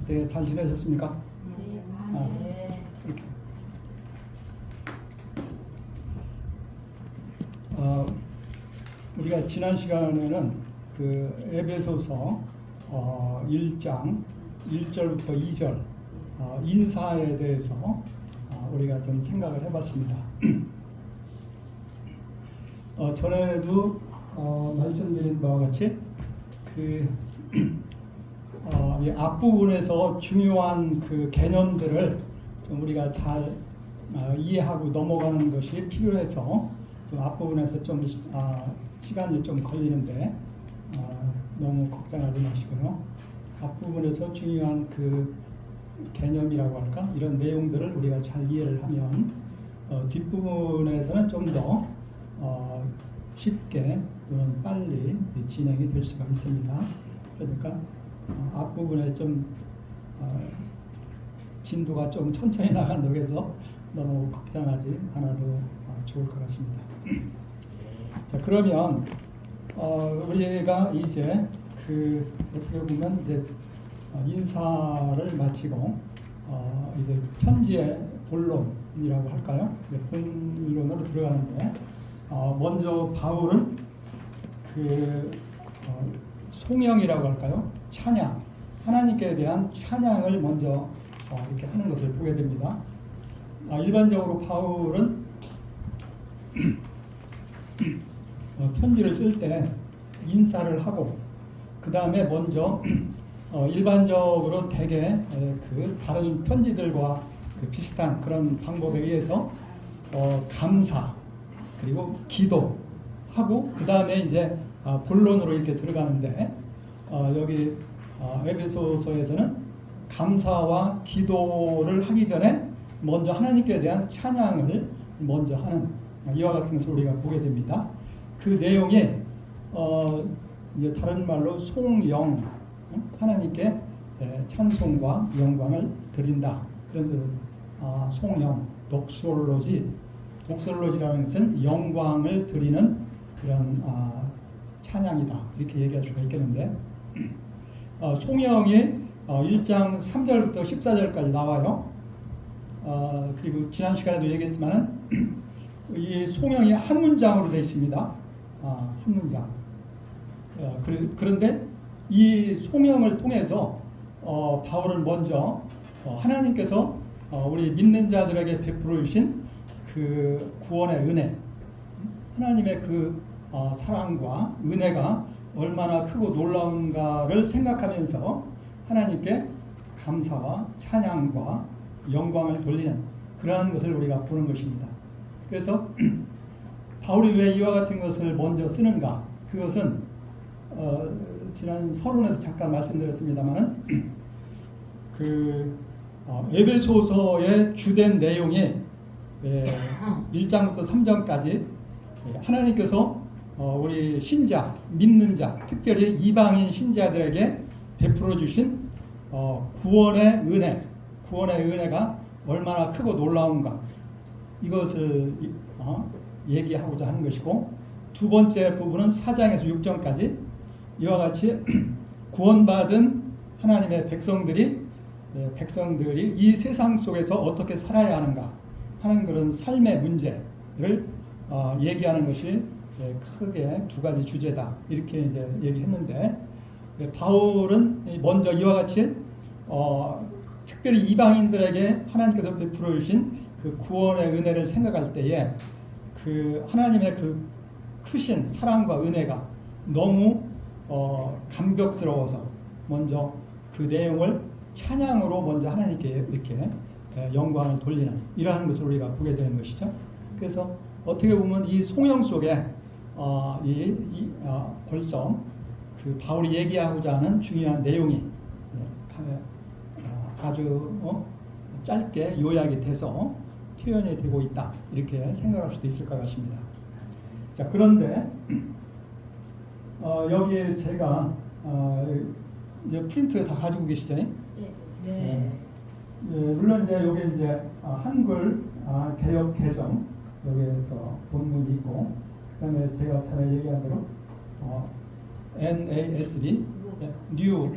그때 잘 지내셨습니까? 네. 네. 이렇게. 우리가 지난 시간에는 그 에베소서 1장 1절부터 2절 인사에 대해서 우리가 좀 생각을 해봤습니다. 전에도 말씀드린 바와 같이 이 앞부분에서 중요한 그 개념들을 좀 우리가 잘 이해하고 넘어가는 것이 필요해서 좀 앞부분에서 좀 시간이 좀 걸리는데 너무 걱정하지 마시고요. 앞부분에서 중요한 그 개념이라고 할까 이런 내용들을 우리가 잘 이해를 하면 뒷부분에서는 좀 더 쉽게 또는 빨리 진행이 될 수가 있습니다. 그러니까 앞부분에 좀 진도가 좀 천천히 나간다고 해서 너무 걱정하지 않아도 좋을 것 같습니다. 자, 그러면 우리가 이제 어떻게 보면 이제 인사를 마치고 이제 편지의 본론이라고 할까요? 본론으로 들어가는데 먼저 바울은 송영이라고 할까요? 찬양, 하나님께 대한 찬양을 먼저 이렇게 하는 것을 보게 됩니다. 일반적으로 바울은 편지를 쓸 때 인사를 하고 그 다음에 먼저 일반적으로 대개 그 다른 편지들과 비슷한 그런 방법에 의해서 감사 그리고 기도하고 그 다음에 이제 본론으로 이렇게 들어가는데 여기 에베소서에서는 감사와 기도를 하기 전에 먼저 하나님께 대한 찬양을 먼저 하는 이와 같은 것을 우리가 보게 됩니다. 그 내용이 이제 다른 말로 송영, 하나님께 찬송과 영광을 드린다. 그런 뜻은 송영, 독솔로지라는 것은 영광을 드리는 그런 찬양이다. 이렇게 얘기할 수가 있겠는데 송영이 1장 3절부터 14절까지 나와요. 그리고 지난 시간에도 얘기했지만은 이 송영이 한 문장으로 되어 있습니다. 한 문장. 그런데 이 송영을 통해서 바울은 먼저 하나님께서 우리 믿는 자들에게 베풀어 주신 그 구원의 은혜, 하나님의 그 사랑과 은혜가 얼마나 크고 놀라운가를 생각하면서 하나님께 감사와 찬양과 영광을 돌리는 그러한 것을 우리가 보는 것입니다. 그래서 바울이 왜 이와 같은 것을 먼저 쓰는가? 그것은 지난 서론에서 잠깐 말씀드렸습니다만은 에베소서의 주된 내용이 1장부터 3장까지 하나님께서 우리 신자, 믿는 자, 특별히 이방인 신자들에게 베풀어 주신 구원의 은혜가 얼마나 크고 놀라운가 이것을 얘기하고자 하는 것이고, 두 번째 부분은 4장에서 6장까지 이와 같이 구원받은 하나님의 백성들이 이 세상 속에서 어떻게 살아야 하는가 하는 그런 삶의 문제를 얘기하는 것이 크게 두 가지 주제다 이렇게 이제 얘기했는데, 바울은 먼저 이와 같이 특별히 이방인들에게 하나님께서 베풀어 주신 그 구원의 은혜를 생각할 때에 그 하나님의 그 크신 사랑과 은혜가 너무 감격스러워서 먼저 그 내용을 찬양으로 먼저 하나님께 이렇게 영광을 돌리는 이러한 것을 우리가 보게 되는 것이죠. 그래서 어떻게 보면 이 송영 속에 벌써 그 바울이 얘기하고자 하는 중요한 내용이 아주 짧게 요약이 돼서 표현이 되고 있다 이렇게 생각할 수도 있을 것 같습니다. 자, 그런데 여기에 제가 프린트 다 가지고 계시죠? 네. 물론 이제 여기 이제 한글 개역 개정 여기에 본문이 있고, 그다음에 제가 전에 얘기한 대로 NASB, New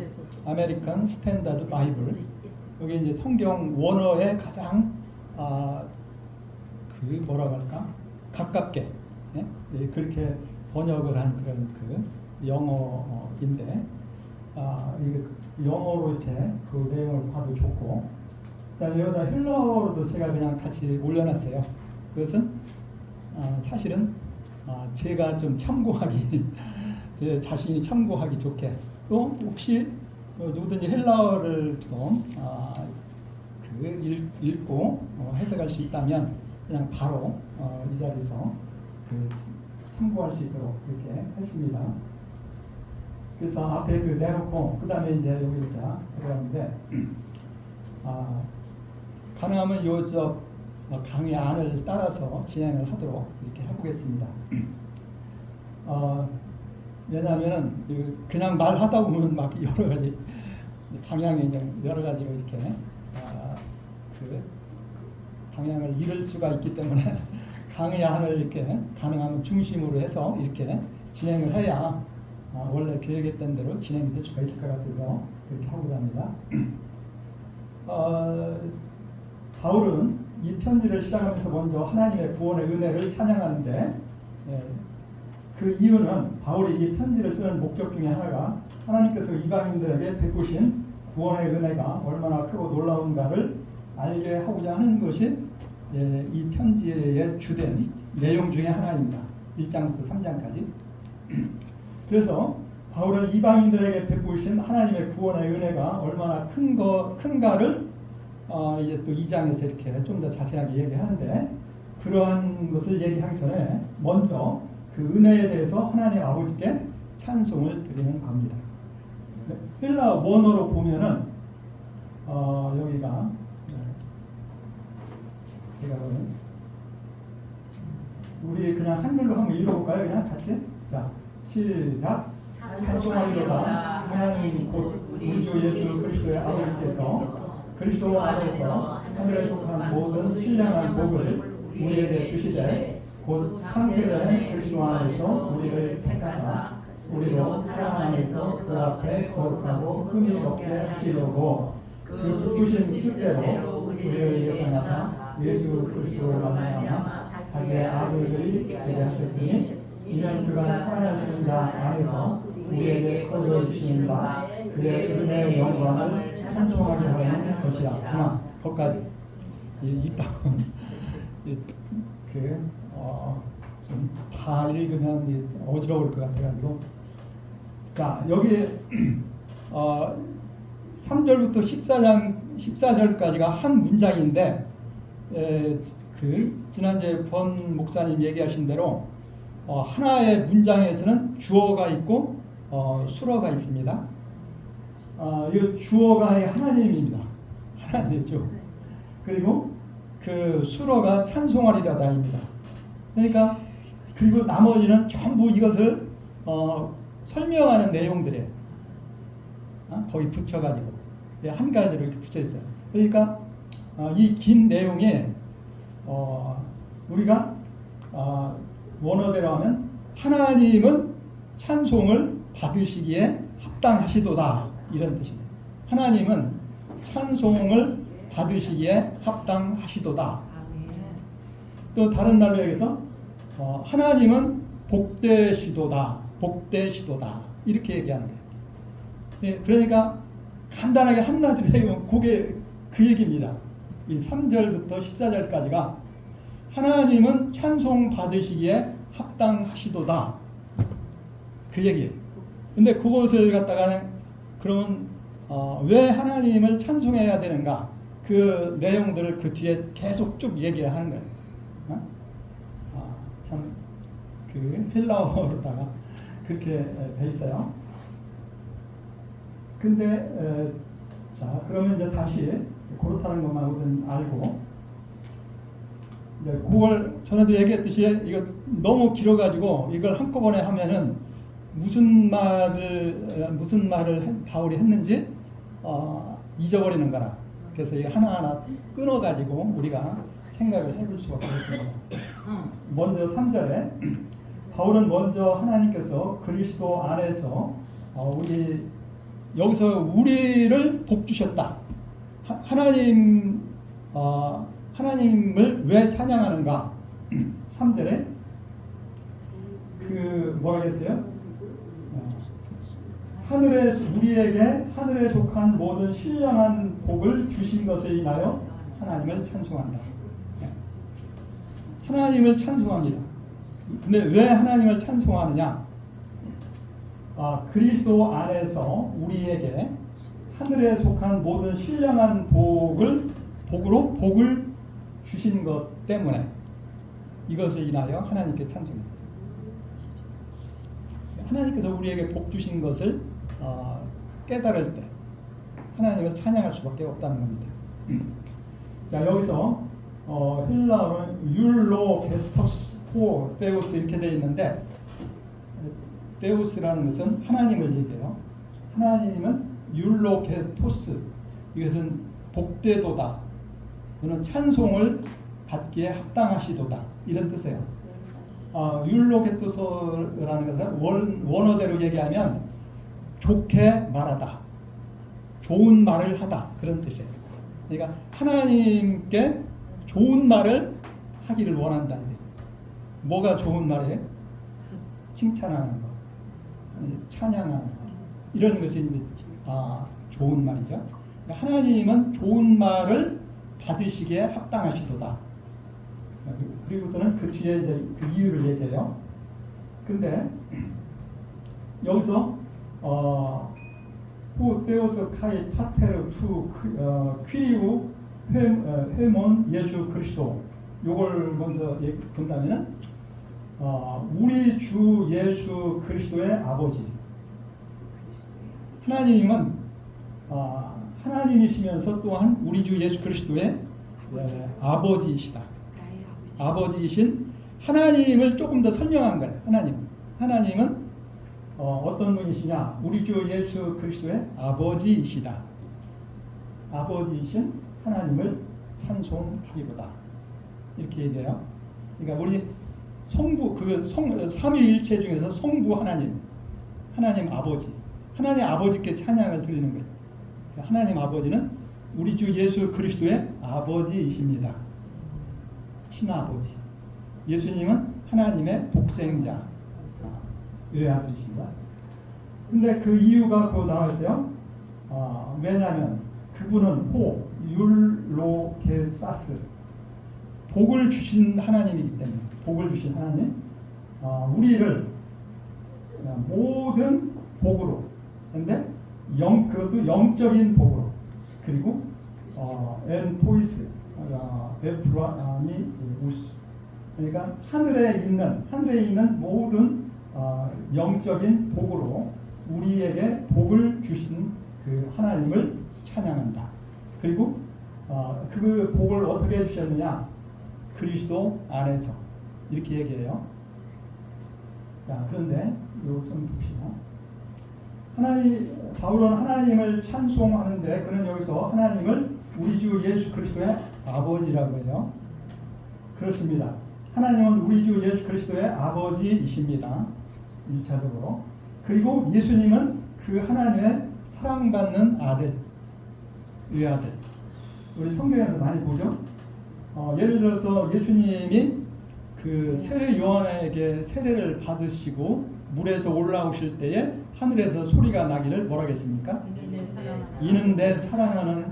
American Standard Bible. 여기 이제 성경 원어에 가장 그 뭐라고 할까 가깝게 예? 그렇게 번역을 한 그런 그 영어인데 이게 영어로 이렇게 그 내용을 봐도 좋고, 그다음에 여기다 헬라어로도 제가 그냥 같이 올려놨어요. 그것은 사실은 제가 좀 참고하기 제 자신이 참고하기 좋게, 또 혹시 누구든지 헬라어를 좀 읽고 해석할 수 있다면 그냥 바로 이 자리에서 그 참고할 수 있도록 이렇게 했습니다. 그래서 앞에 그 내놓고 그 다음에 이제 여기 자 들어가는데 가능하면 요 강의 안을 따라서 진행을 하도록 이렇게 해보겠습니다. 왜냐하면은 그냥 말하다 보면 막 여러 가지 방향이 여러 가지로 이렇게 그 방향을 잃을 수가 있기 때문에 강의 안을 이렇게 가능하면 중심으로 해서 이렇게 진행을 해야 원래 계획했던 대로 진행이 될 수가 있을 것 같아서 그렇게 하고자 합니다. 바울은 이 편지를 시작하면서 먼저 하나님의 구원의 은혜를 찬양하는데 그 이유는 바울이 이 편지를 쓰는 목적 중에 하나가 하나님께서 이방인들에게 베푸신 구원의 은혜가 얼마나 크고 놀라운가를 알게 하고자 하는 것이 이 편지의 주된 내용 중에 하나입니다. 1장부터 3장까지. 그래서 바울은 이방인들에게 베푸신 하나님의 구원의 은혜가 얼마나 큰가를 이제 또 2장에서 이렇게 좀 더 자세하게 얘기하는데, 그러한 것을 얘기하기 전에 먼저 그 은혜에 대해서 하나님 아버지께 찬송을 드리는 겁니다. 헬라 원어로 보면은 여기가 제가 보면 우리 그냥 한글로 한번 읽어볼까요? 그냥 같이. 자, 시작. 찬송하리로다 하나님 곧 우리 주 예수 그리스도의 아버지께서 그리스도 안에서 하늘에 속한 모든 신령한 복을 우리에게 주시되 곧 창세전에 그리스도 안에서 우리를 택하사 우리로 사랑 안에서 그 앞에 거룩하고 흠이 없게 하시려고 그 주신 뜻대로 우리를 예정하사 예수 그리스도로 말미암아 자기의 아들들이 되게 하셨으니 이는 그가 살아계신 자 안에서 우리에게 거두어 주신 바 그의 은혜의 영광을 찬송하게 하는 것이라. 그만 거기까지 읽다 좀 다 읽으면 어지러울 것 같아가지고, 자 여기 3절부터 14절까지가 한 문장인데 그 지난주에 권 목사님 얘기하신 대로 하나의 문장에서는 주어가 있고 수어가 있습니다. 이 주어가 하나님입니다. 하나님이죠. 그리고 그 수어가 찬송하리라다입니다. 그러니까 그리고 나머지는 전부 이것을 설명하는 내용들이에요. 거기 붙여가지고 한 가지로 이렇게 붙여 있어요. 그러니까 이 긴 내용에 우리가 원어대로 하면 하나님은 찬송을 받으시기에 합당하시도다 이런 뜻입니다. 하나님은 찬송을 받으시기에 합당하시도다. 또 다른 말로 얘기해서 하나님은 복되시도다, 복되시도다 이렇게 얘기하는 거예요. 예, 그러니까 간단하게 한마디로 얘기하면 그게 그 얘기입니다. 이 3절부터 14절까지가 하나님은 찬송 받으시기에 합당하시도다 그 얘기예요. 근데 그것을 갖다가 그러면 왜 하나님을 찬송해야 되는가, 그 내용들을 그 뒤에 계속 쭉 얘기를 하는 거예요. 참 그 헬라어로다가 그렇게 돼 있어요. 근데 자 그러면 이제 다시 그렇다는 것만 우선 알고, 이제 그걸 전에도 얘기했듯이 이거 너무 길어가지고 이걸 한꺼번에 하면은 무슨 말을 바울이 했는지 잊어버리는 거라. 그래서 이거 하나하나 끊어가지고 우리가 생각을 해볼 수가 없습니다. 먼저 3절에 바울은 먼저 하나님께서 그리스도 안에서 우리 여기서 우리를 복 주셨다. 하나님을 왜 찬양하는가? 3절에 그 뭐라 했어요? 우리에게 하늘에 속한 모든 신령한 복을 주신 것을 인하여 하나님을 찬송한다. 하나님을 찬송합니다. 근데 왜 하나님을 찬송하느냐? 그리스도 안에서 우리에게 하늘에 속한 모든 신령한 복을 주신 것 때문에 이것을 인하여 하나님께 찬송합니다. 하나님께서 우리에게 복 주신 것을 깨달을 때 하나님을 찬양할 수밖에 없다는 겁니다. 자, 여기서 헬라어는 율로게토스 호 데우스 이렇게 되어 있는데, 데우스라는 것은 하나님을 얘기해요. 하나님은 율로게토스, 이것은 복되도다, 그는 찬송을 받기에 합당하시도다, 이런 뜻이에요. 율로게토스라는 것은 원어대로 얘기하면 좋게 말하다, 좋은 말을 하다, 그런 뜻이에요. 그러니까 하나님께 좋은 말을 하기를 원한다. 뭐가 좋은 말이에요? 칭찬하는 거, 찬양하는 거, 이런 것이 이제 좋은 말이죠. 하나님은 좋은 말을 받으시기에 합당하시도다. 그리고서는 그 뒤에 이제 그 이유를 얘기해요. 근데 여기서 호데오스 카이 파테르 투 퀴리우 회몬 예수 그리스도, 요걸 먼저 본다면은 우리 주 예수 그리스도의 아버지. 하나님은 하나님이시면서 또한 우리 주 예수 그리스도의 아버지이시다. 아버지이신 하나님을 조금 더 설명한 거예요. 하나님은 어떤 분이시냐? 우리 주 예수 그리스도의 아버지이시다. 아버지이신 하나님을 찬송하리보다, 이렇게 얘기해요. 그러니까 우리 성부, 삼위일체 중에서 성부 하나님 아버지, 하나님 아버지께 찬양을 드리는 거예요. 하나님 아버지는 우리 주 예수 그리스도의 아버지이십니다. 친아버지. 예수님은 하나님의 독생자, 외아들이십니다. 근데 그 이유가 그 나와 있어요. 왜냐하면 그분은 율로게사스, 복을 주신 하나님이기 때문에, 복을 주신 하나님, 우리를 모든 복으로, 근데 그것도 영적인 복으로, 그리고 엔토이스, 베프라니 우스, 그러니까 하늘에 있는 모든 영적인 복으로 우리에게 복을 주신 그 하나님을 찬양한다. 그리고 그 복을 어떻게 해주셨느냐? 그리스도 안에서, 이렇게 얘기해요. 자, 그런데 이거 좀 봅시다. 바울은 하나님을 찬송하는데, 그는 여기서 하나님을 우리 주 예수 그리스도의 아버지라고 해요. 그렇습니다. 하나님은 우리 주 예수 그리스도의 아버지이십니다. 1차적으로. 그리고 예수님은 그 하나님의 사랑받는 아들, 외아들. 우리 성경에서 많이 보죠. 예를 들어서 예수님이 그 세례 요한에게 세례를 받으시고 물에서 올라오실 때에 하늘에서 소리가 나기를 뭐라고 했습니까? 이는 내 사랑하는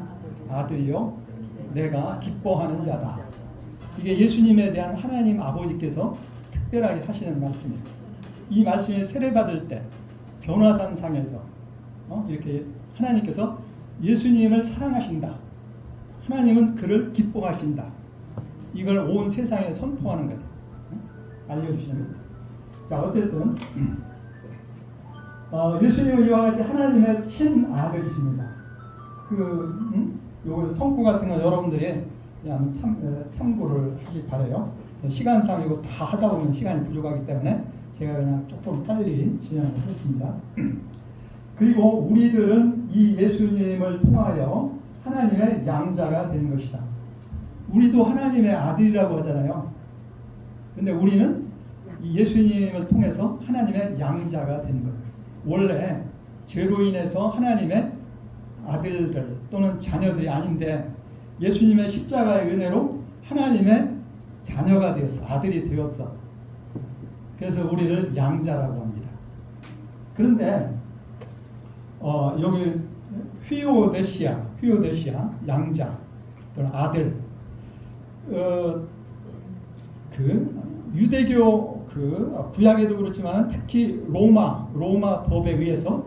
아들이요 내가 기뻐하는 자다. 이게 예수님에 대한 하나님 아버지께서 특별하게 하시는 말씀이에요. 이 말씀에 세례 받을 때 변화산 상에서 이렇게 하나님께서 예수님을 사랑하신다. 하나님은 그를 기뻐하신다. 이걸 온 세상에 선포하는 거예요. 알려주시는 거예요. 자, 어쨌든 예수님은 이와 같이 하나님의 친아들이십니다. 요거 성구 같은 거 여러분들이 그냥 참고를 하기 바라요. 시간상 이거 다 하다 보면 시간이 부족하기 때문에 제가 그냥 조금 빨리 진행을 했습니다. 그리고 우리들은 이 예수님을 통하여 하나님의 양자가 된 것이다. 우리도 하나님의 아들이라고 하잖아요. 근데 우리는 예수님을 통해서 하나님의 양자가 된 거예요. 원래 죄로 인해서 하나님의 아들들 또는 자녀들이 아닌데 예수님의 십자가의 은혜로 하나님의 자녀가 되었어. 아들이 되었어. 그래서 우리를 양자라고 합니다. 그런데 여기 휘오데시아 양자 또는 아들 그 유대교 그 구약에도 그렇지만 특히 로마 법에 의해서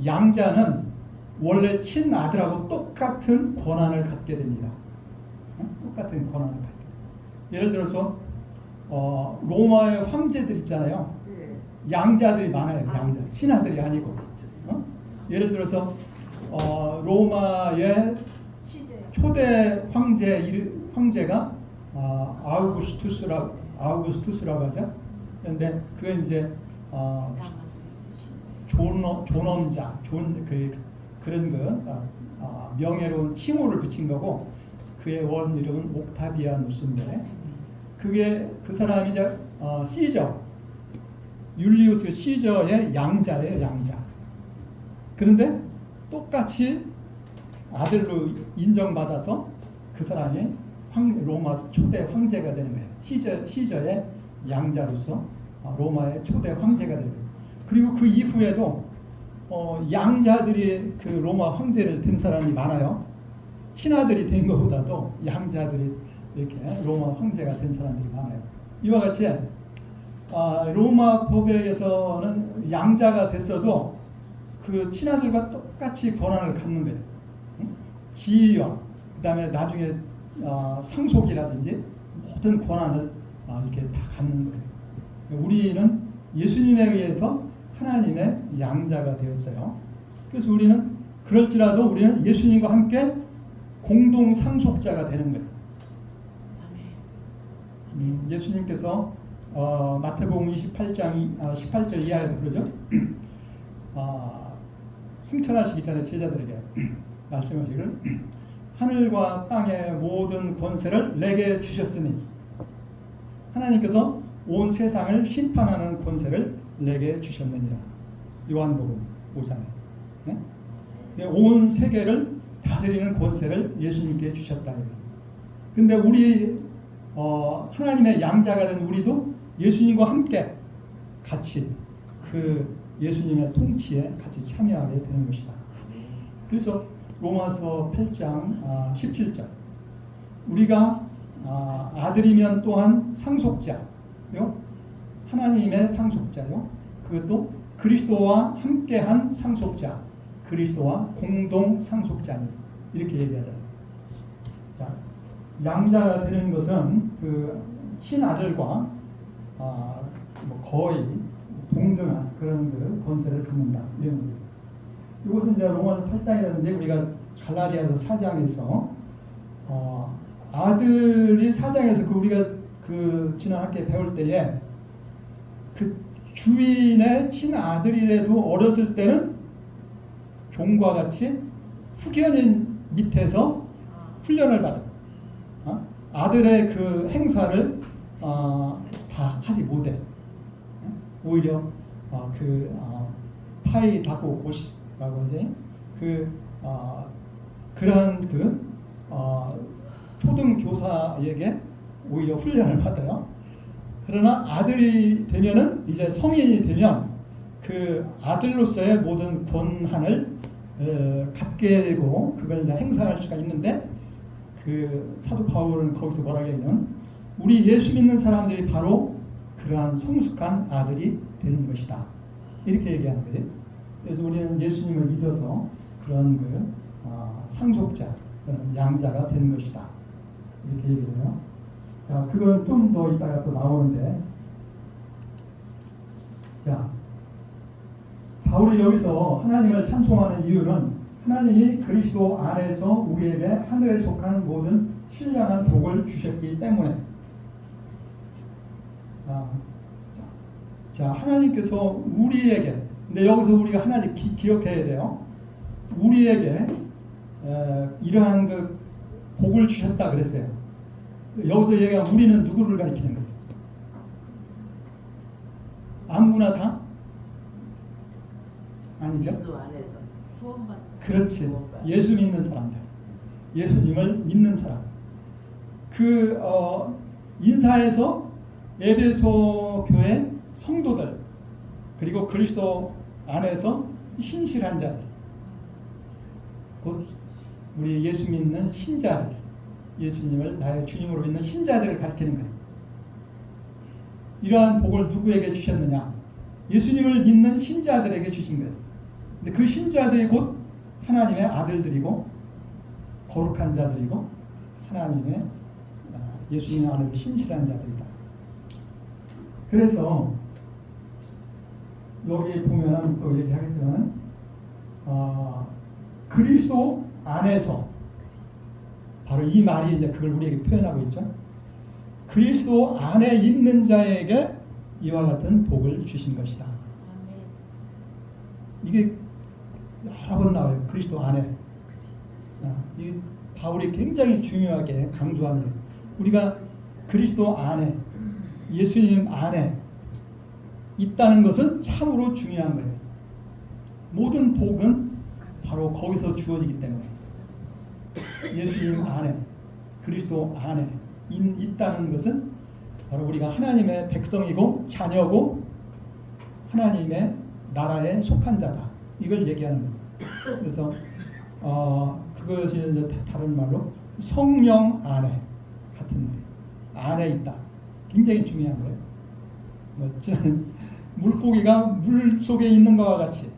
양자는 원래 친아들하고 똑같은 권한을 갖게 됩니다. 똑같은 권한을 갖게 됩니다. 예를 들어서 로마의 황제들 있잖아요. 양자들이 많아요. 양자 친아들이 아니고. 예를 들어서 로마의 초대 황제가 아우구스투스라고 하죠. 그런데 그게 이제 존엄자, 그런 명예로운 칭호를 붙인 거고 그의 원 이름은 옥타비아누스인데 그게 그 사람이 이제 시저 율리우스 시저의 양자예요, 양자. 그런데 똑같이 아들로 인정받아서 그 사람이 로마 초대 황제가 되는 거예요. 시저의 양자로서 로마의 초대 황제가 되는 거예요. 그리고 그 이후에도 양자들이 그 로마 황제를 된 사람이 많아요. 친아들이 된 것보다도 양자들이 이렇게 로마 황제가 된 사람들이 많아요. 이와 같이 로마 법에서는 양자가 됐어도 그 친아들과 똑같이 권한을 갖는 거예요. 지위와 그 다음에 나중에 상속이라든지 모든 권한을 이렇게 다 갖는 거예요. 우리는 예수님에 의해서 하나님의 양자가 되었어요. 그래서 우리는 그럴지라도 우리는 예수님과 함께 공동 상속자가 되는 거예요. 예수님께서 마태복음 28장 18절 이하에도 그러죠. 승천하시기 전에 제자들에게 말씀하시기를 하늘과 땅의 모든 권세를 내게 주셨으니 하나님께서 온 세상을 심판하는 권세를 내게 주셨느니라. 요한복음 5장에 네? 온 세계를 다스리는 권세를 예수님께 주셨다. 근데 우리 하나님의 양자가 된 우리도 예수님과 함께 같이 그 예수님의 통치에 같이 참여하게 되는 것이다. 그래서 로마서 8장 17절 우리가 아들이면 또한 상속자요, 하나님의 상속자요, 그것도 그리스도와 함께한 상속자, 그리스도와 공동 상속자니 이렇게 얘기하잖아요. 자, 양자가 되는 것은 그 친아들과 거의 동등한 그런 그 권세를 갖는다 이런 거예요. 이것은 이제 로마서 8장이라든지 우리가 갈라디아서 4장에서 아들이 4장에서 우리가 그 지난 학기에 배울 때에 그 주인의 친아들이라도 어렸을 때는 종과 같이 후견인 밑에서 훈련을 받아. 아들의 그 행사를 다 하지 못해. 오히려 파이 닫고 곳이라고 하지. 그러한 초등 교사에게 오히려 훈련을 받아요. 그러나 아들이 되면은 이제 성인이 되면 그 아들로서의 모든 권한을 갖게 되고 그걸 이제 행사할 수가 있는데 그 사도 바울은 거기서 뭐라고 하냐면 우리 예수 믿는 사람들이 바로 그러한 성숙한 아들이 되는 것이다. 이렇게 얘기하는 거예요. 그래서 우리는 예수님을 믿어서 그런 상속자, 양자가 되는 것이다. 이렇게 얘기해요. 자, 그건 좀 더 이따가 또 나오는데, 자, 바울이 여기서 하나님을 찬송하는 이유는 하나님이 그리스도 안에서 우리에게 하늘에 속한 모든 신령한 복을 주셨기 때문에. 자, 하나님께서 우리에게, 근데 여기서 우리가 하나님 기억해야 돼요. 우리에게 이러한 그 복을 주셨다 그랬어요. 여기서 얘기한 우리는 누구를 가리키는 거예요? 아무나 다? 아니죠. 예수 안에서 구원받. 그렇지. 구원받. 예수 믿는 사람들. 예수님을 믿는 사람. 인사에서 에베소 교회 성도들 그리고 그리스도 안에서 신실한 자들 곧 우리 예수 믿는 신자들 예수님을 나의 주님으로 믿는 신자들을 가리키는 거예요. 이러한 복을 누구에게 주셨느냐? 예수님을 믿는 신자들에게 주신 거예요. 근데 그 신자들이 곧 하나님의 아들들이고 거룩한 자들이고 하나님의 예수님 안에서 신실한 자들이다. 그래서 여기 보면 또 얘기하겠지만 그리스도 안에서 바로 이 말이 이제 그걸 우리에게 표현하고 있죠. 그리스도 안에 있는 자에게 이와 같은 복을 주신 것이다. 아멘. 이게 여러 번 나와요. 그리스도 안에. 이 바울이 굉장히 중요하게 강조합니다. 우리가 그리스도 안에, 예수님 안에 있다는 것은 참으로 중요한 거예요. 모든 복은 바로 거기서 주어지기 때문에 예수님 안에, 그리스도 안에 있다는 것은 바로 우리가 하나님의 백성이고 자녀고 하나님의 나라에 속한 자다. 이걸 얘기하는 거예요. 그래서 그것이 이제 다른 말로 성령 안에 같은 말. 안에 있다. 굉장히 중요한 거예요. 물고기가 물 속에 있는 것과 같이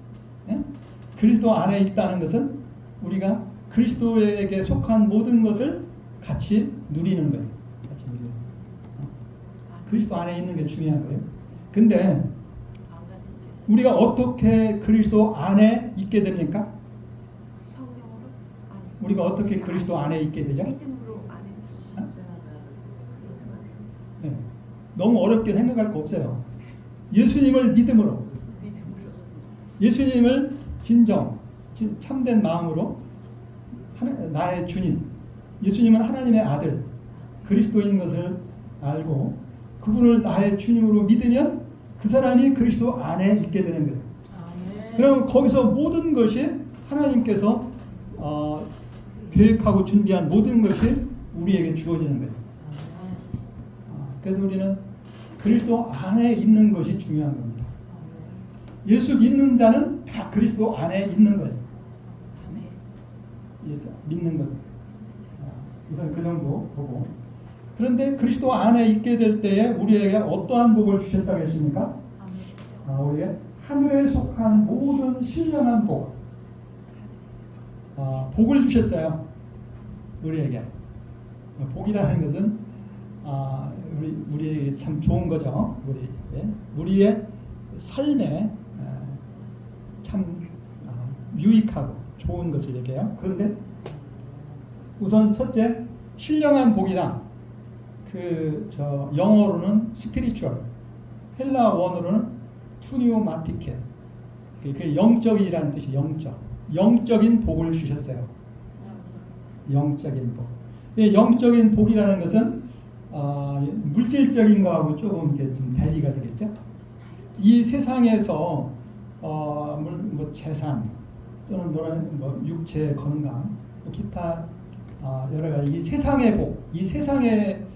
그리스도 안에 있다는 것은 우리가 그리스도에게 속한 모든 것을 같이 누리는 거예요. 같이 누리는 거예요. 그리스도 안에 있는 게 중요한 거예요. 근데 우리가 어떻게 그리스도 안에 있게 됩니까? 성령으로? 아니. 우리가 어떻게 그리스도 안에 있게 되죠? 믿음으로 안에. 네. 너무 어렵게 생각할 거 없어요. 예수님을 믿음으로, 예수님을 참된 마음으로 나의 주님, 예수님은 하나님의 아들, 그리스도인 것을 알고 그분을 나의 주님으로 믿으면 그 사람이 그리스도 안에 있게 되는 거예요. 아멘. 그럼 거기서 모든 것이 하나님께서 계획하고 준비한 모든 것이 우리에게 주어지는 거예요. 그래서 우리는 그리스도 안에 있는 것이 중요한 겁니다. 예수 믿는 자는 다 그리스도 안에 있는 거예요. 예수 믿는 것. 우선 그 정도 보고. 그런데 그리스도 안에 있게 될 때에 우리에게 어떠한 복을 주셨다고 했습니까? 우리에게 하늘에 속한 모든 신령한 복. 복을 주셨어요. 우리에게. 복이라는 것은 우리에게 참 좋은 거죠. 우리의 삶에 참 유익하고 좋은 것을 얘기해요. 그런데 우선 첫째 신령한 복이다. 영어로는 스피리추얼, 헬라 원어로는 푸니오마티케. 그 영적이라는 뜻이 영적인 복을 주셨어요. 영적인 복. 영적인 복이라는 것은 물질적인 거하고 조금 이렇게 좀 대리가 되겠죠. 이 세상에서 뭐 재산 또는 뭐 육체 건강, 기타 여러 가지 이 세상의 복, 이 세상의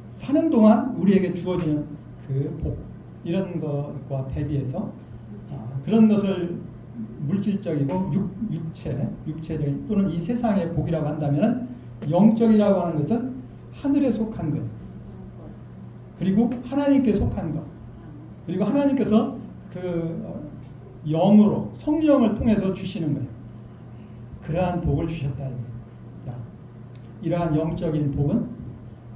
사는 동안 우리에게 주어지는 그 복 이런 것과 대비해서 그런 것을 물질적이고 육체적인 또는 이 세상의 복이라고 한다면 영적이라고 하는 것은 하늘에 속한 것 그리고 하나님께 속한 것 그리고 하나님께서 영으로 성령을 통해서 주시는 거예요. 그러한 복을 주셨다. 이러한 영적인 복은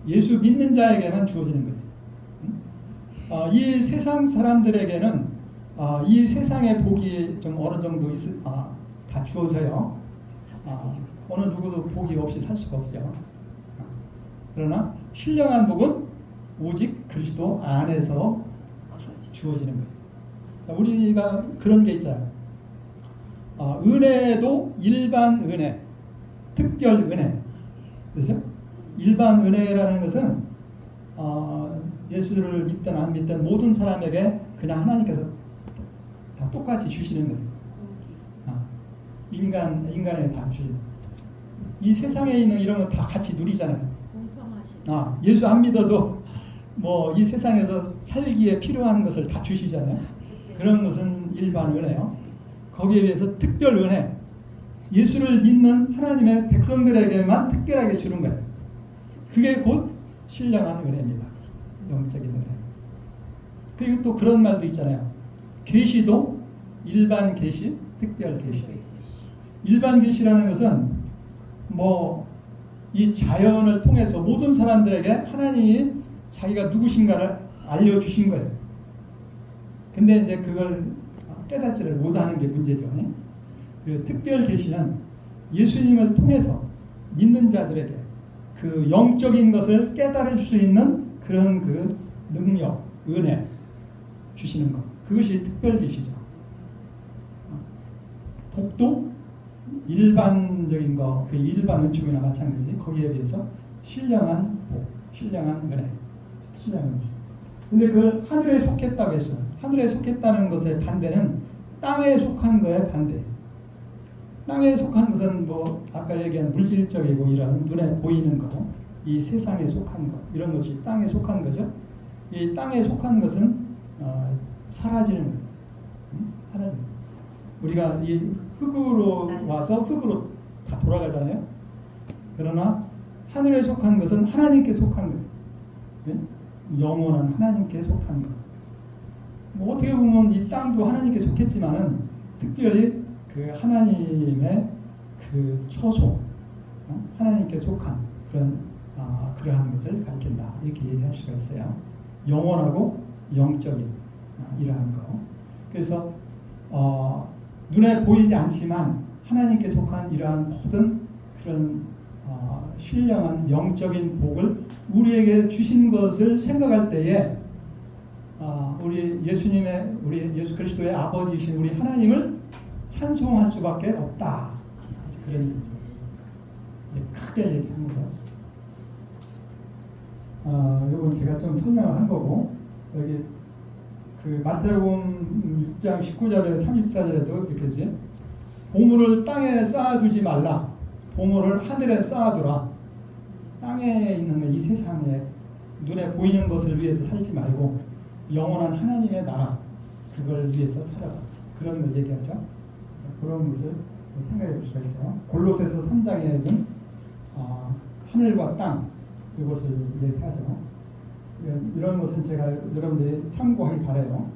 예수 믿는 자에게만 주어지는 거예요. 이 세상 사람들에게는 이 세상의 복이 좀 어느 정도 다 주어져요. 어느 누구도 복이 없이 살 수가 없어요. 그러나 신령한 복은 오직 그리스도 안에서 주어지는 거예요. 자, 우리가 그런 게 있잖아요. 은혜도 일반 은혜, 특별 은혜, 그렇죠? 일반 은혜라는 것은 예수를 믿든 안 믿든 모든 사람에게 그냥 하나님께서 다 똑같이 주시는 거예요. 인간에 다 주시는. 이 세상에 있는 이런 거 다 같이 누리잖아요. 공평하신. 예수 안 믿어도 뭐 이 세상에서 살기에 필요한 것을 다 주시잖아요. 그런 것은 일반 은혜요. 거기에 비해서 특별 은혜, 예수를 믿는 하나님의 백성들에게만 특별하게 주는 거예요. 그게 곧 신령한 은혜입니다. 영적인 은혜. 그리고 또 그런 말도 있잖아요. 계시도 일반 계시, 특별 계시. 일반 계시라는 것은 뭐 이 자연을 통해서 모든 사람들에게 하나님이 자기가 누구신가를 알려주신 거예요. 근데 이제 그걸 깨닫지를 못하는 게 문제죠. 그 특별 계시는 예수님을 통해서 믿는 자들에게 그 영적인 것을 깨달을 수 있는 그런 그 능력, 은혜 주시는 것. 그것이 특별 계시죠. 복도 일반적인 거, 그 일반 은총이나 마찬가지. 거기에 비해서 신령한 복, 신령한 은혜, 신령한 은총. 근데 그걸 하늘에 속했다고 했어요. 하늘에 속했다는 것의 반대는 땅에 속한 거의 반대예요. 땅에 속한 것은 뭐 아까 얘기한 물질적이고 이런 눈에 보이는 거, 이 세상에 속한 것, 이런 것이 땅에 속한 거죠. 이 땅에 속한 것은 사라지는 거예요. 사라지는 거예요. 우리가 이 흙으로 와서 흙으로 다 돌아가잖아요. 그러나 하늘에 속한 것은 하나님께 속한 거예요. 영원한 하나님께 속한 것. 뭐 어떻게 보면 이 땅도 하나님께 속했지만은 특별히 그 하나님의 그 처소, 하나님께 속한 그런 그러한 것을 가리킨다. 이렇게 얘기할 수가 있어요. 영원하고 영적인 이러한 거. 그래서 눈에 보이지 않지만 하나님께 속한 이러한 모든 그런 신령한 영적인 복을 우리에게 주신 것을 생각할 때에 우리 예수님의 우리 예수 그리스도의 아버지이신 우리 하나님을 찬송할 수밖에 없다. 그런 얘기죠. 크게 얘기합니다. 이건 제가 좀 설명을 한 거고 여기 그 마태복음 6장 19절에서 34절에도 이렇게 지 보물을 땅에 쌓아두지 말라. 보물을 하늘에 쌓아두라. 땅에 있는 이 세상에 눈에 보이는 것을 위해서 살지 말고 영원한 하나님의 나라 그걸 위해서 살아라. 그런 걸 얘기하죠. 그런 것을 생각해 볼 수가 있어요. 골로새서 3장에는 하늘과 땅 이것을 얘기하죠. 이런 것은 제가 여러분들이 참고하기 바라요.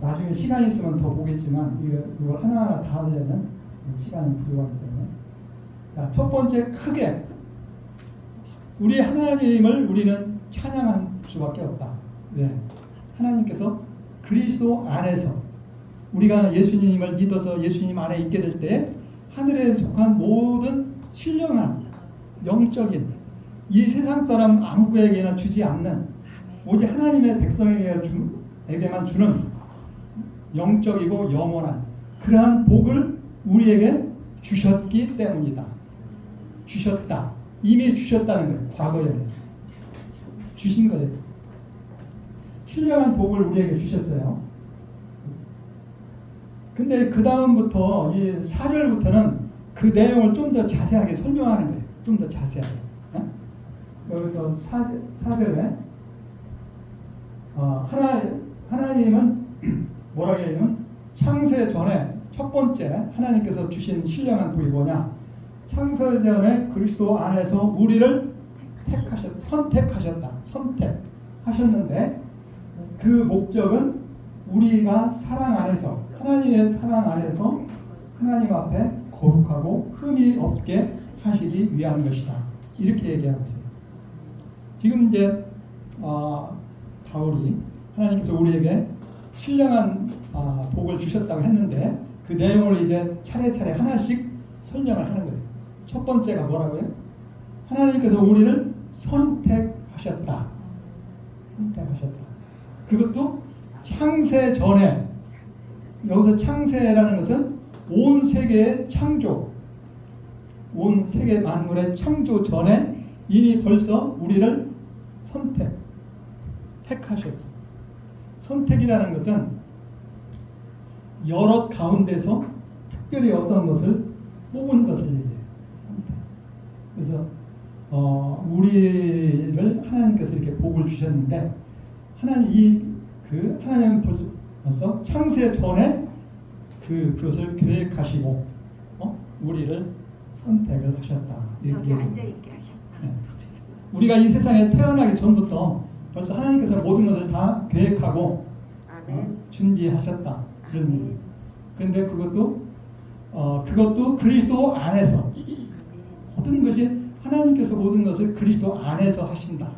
나중에 시간이 있으면 더 보겠지만 이거 하나하나 다 하려면 시간이 부족하기 때문에 자, 첫 번째 크게 우리 하나님을 우리는 찬양할 수밖에 없다. 네. 하나님께서 그리스도 안에서 우리가 예수님을 믿어서 예수님 안에 있게 될 때 하늘에 속한 모든 신령한 영적인 이 세상 사람 아무에게나 주지 않는 오직 하나님의 백성에게만 주는 영적이고 영원한 그러한 복을 우리에게 주셨기 때문이다. 주셨다. 이미 주셨다는 거예요. 과거에 주신 거예요. 신령한 복을 우리에게 주셨어요. 근데 그 다음부터 이 4절부터는 그 내용을 좀 더 자세하게 설명하는 거예요. 좀 더 자세하게. 여기서 4절에 하나님은 뭐라고 해요? 창세 전에 첫 번째 하나님께서 주신 신령한 복이 뭐냐? 창세 전에 그리스도 안에서 우리를 선택하셨다. 선택하셨는데 그 목적은 우리가 사랑 안에서 하나님의 사랑 안에서 하나님 앞에 거룩하고 흠이 없게 하시기 위한 것이다. 이렇게 얘기하고 있어요. 지금 이제 바울이 하나님께서 우리에게 신령한 복을 주셨다고 했는데 그 내용을 이제 차례차례 하나씩 설명을 하는 거예요. 첫 번째가 뭐라고요? 하나님께서 우리를 선택하셨다. 선택하셨다. 그것도 창세 전에 여기서 창세라는 것은 온 세계의 창조, 온 세계 만물의 창조 전에 이미 벌써 우리를 택하셨어. 선택이라는 것은 여러 가운데서 특별히 어떤 것을 뽑은 것을 얘기해요. 선택. 그래서 우리를 하나님께서 이렇게 복을 주셨는데 하나님은 벌써 창세 전에 그것을 계획하시고 우리를 선택을 하셨다. 여기 앉아있게 하셨다. 네. 우리가 이 세상에 태어나기 전부터 벌써 하나님께서 모든 것을 다 계획하고 아멘. 준비하셨다. 그런 아멘. 얘기. 그런데 그것도 그리스도 안에서 아멘. 모든 것이 하나님께서 모든 것을 그리스도 안에서 하신다.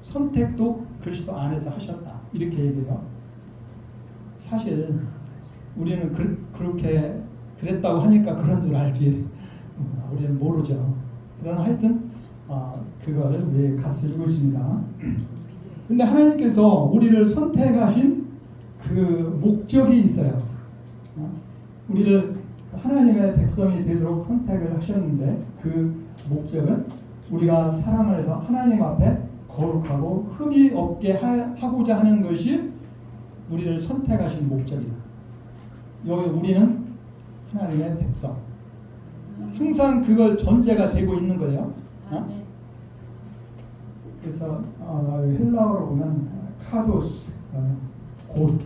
선택도 그리스도 안에서 하셨다. 이렇게 얘기해요. 사실 우리는 그렇게 그랬다고 하니까 그런 줄 알지 우리는 모르죠. 그러나 하여튼 그거를 왜 같이 읽고 있습니다. 근데 하나님께서 우리를 선택하신 그 목적이 있어요. 우리를 하나님의 백성이 되도록 선택을 하셨는데 그 목적은 우리가 사랑 안에서 하나님 앞에 거룩하고 흠이 없게 하고자 하는 것이 우리를 선택하신 목적이다. 여기 우리는 하나님의 백성. 항상 그걸 전제가 되고 있는 거예요. 아멘. 그래서 헬라어로 보면 카도스, 곧,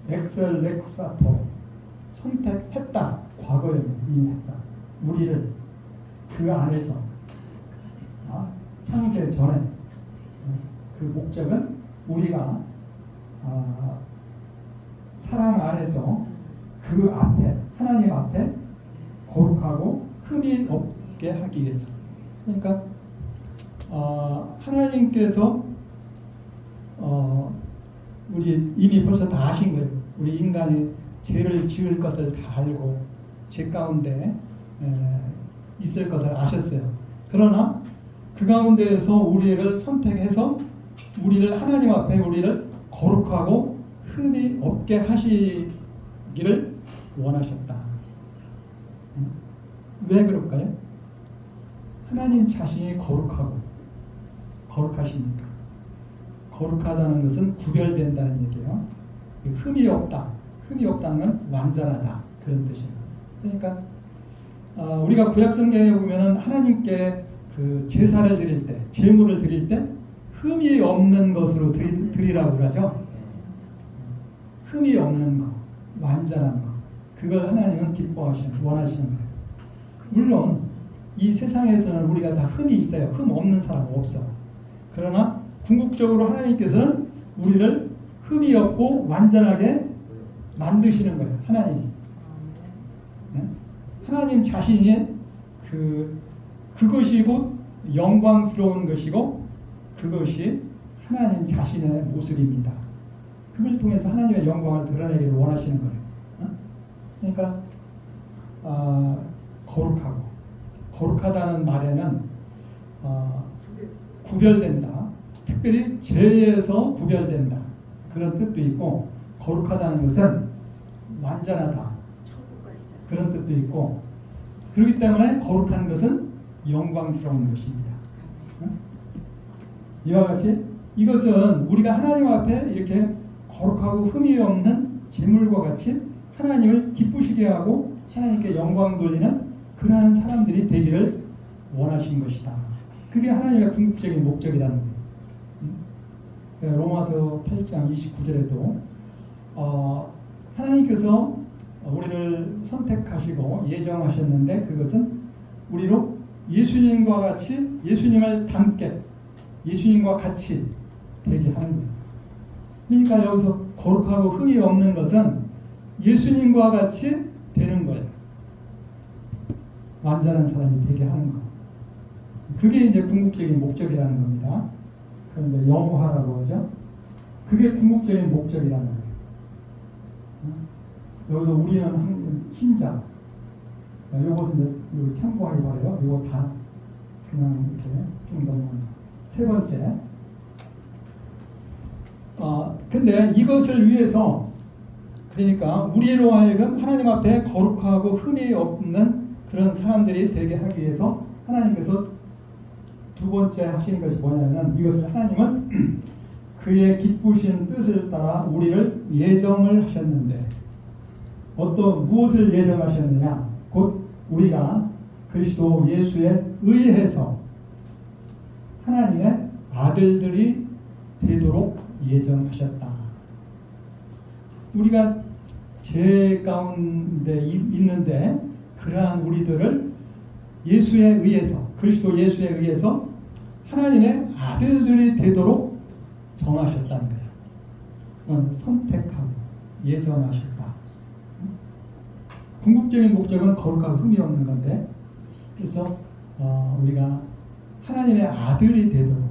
엑셀렉사토 선택했다. 과거에 이미 했다. 우리를 그 안에서 창세 전에 그 목적은 우리가 사랑 안에서 그 앞에 하나님 앞에 거룩하고 흠이 없게 하기 위해서. 그러니까 하나님께서 우리 이미 벌써 다 아신 거예요. 우리 인간이 죄를 지을 것을 다 알고 죄 가운데 있을 것을 아셨어요. 그러나 그 가운데에서 우리를 선택해서 우리를 하나님 앞에 우리를 거룩하고 흠이 없게 하시기를 원하셨다. 왜 그럴까요? 하나님 자신이 거룩하십니까? 거룩하다는 것은 구별된다는 얘기예요. 흠이 없다. 흠이 없다는 건 완전하다. 그런 뜻이에요. 그러니까 우리가 구약 성경에 보면은 하나님께 그 제사를 드릴 때, 제물을 드릴 때 흠이 없는 것으로 드리라고 그러죠. 흠이 없는 거, 완전한 거. 그걸 하나님은 원하시는 거예요. 물론 이 세상에서는 우리가 다 흠이 있어요. 흠 없는 사람 없어. 그러나 궁극적으로 하나님께서는 우리를 흠이 없고 완전하게 만드시는 거예요. 하나님이. 네? 하나님 자신이 그것이 곧 영광스러운 것이고 그것이 하나님 자신의 모습입니다. 그걸 통해서 하나님의 영광을 드러내기를 원하시는 거예요. 그러니까 거룩하다는 말에는 구별된다. 특별히 죄에서 구별된다. 그런 뜻도 있고 거룩하다는 것은 완전하다. 그런 뜻도 있고 그렇기 때문에 거룩한 것은 영광스러운 것입니다. 이와 같이 이것은 우리가 하나님 앞에 이렇게 거룩하고 흠이 없는 제물과 같이 하나님을 기쁘시게 하고 하나님께 영광 돌리는 그러한 사람들이 되기를 원하신 것이다. 그게 하나님의 궁극적인 목적이라는 거예요. 로마서 8장 29절에도 하나님께서 우리를 선택하시고 예정하셨는데 그것은 우리로 예수님과 같이 예수님을 닮게 예수님과 같이 되게 하는 거예요. 그러니까 여기서 거룩하고 흠이 없는 것은 예수님과 같이 되는 거예요. 완전한 사람이 되게 하는 거. 그게 이제 궁극적인 목적이라는 겁니다. 그런데 영화라고 하죠. 그게 궁극적인 목적이라는 거예요. 여기서 우리는 신자. 이것은 이제 참고하기 바래요. 이거 다 그냥 이렇게 좀 넘어가요. 세 번째. 근데 이것을 위해서 그러니까 우리로 하여금 하나님 앞에 거룩하고 흠이 없는 그런 사람들이 되게 하기 위해서 하나님께서 두 번째 하시는 것이 뭐냐면 이것을 하나님은 그의 기쁘신 뜻을 따라 우리를 예정을 하셨는데 무엇을 예정하셨느냐? 곧 우리가 그리스도 예수에 의해서 하나님의 아들들이 되도록 예정하셨다. 우리가 죄 가운데 있는데 그러한 우리들을 예수에 의해서 그리스도 예수에 의해서 하나님의 아들들이 되도록 정하셨다는 거예요. 선택하고 예정하셨다. 궁극적인 목적은 거룩하고 흠이 없는 건데 그래서 우리가 하나님의 아들이 되도록.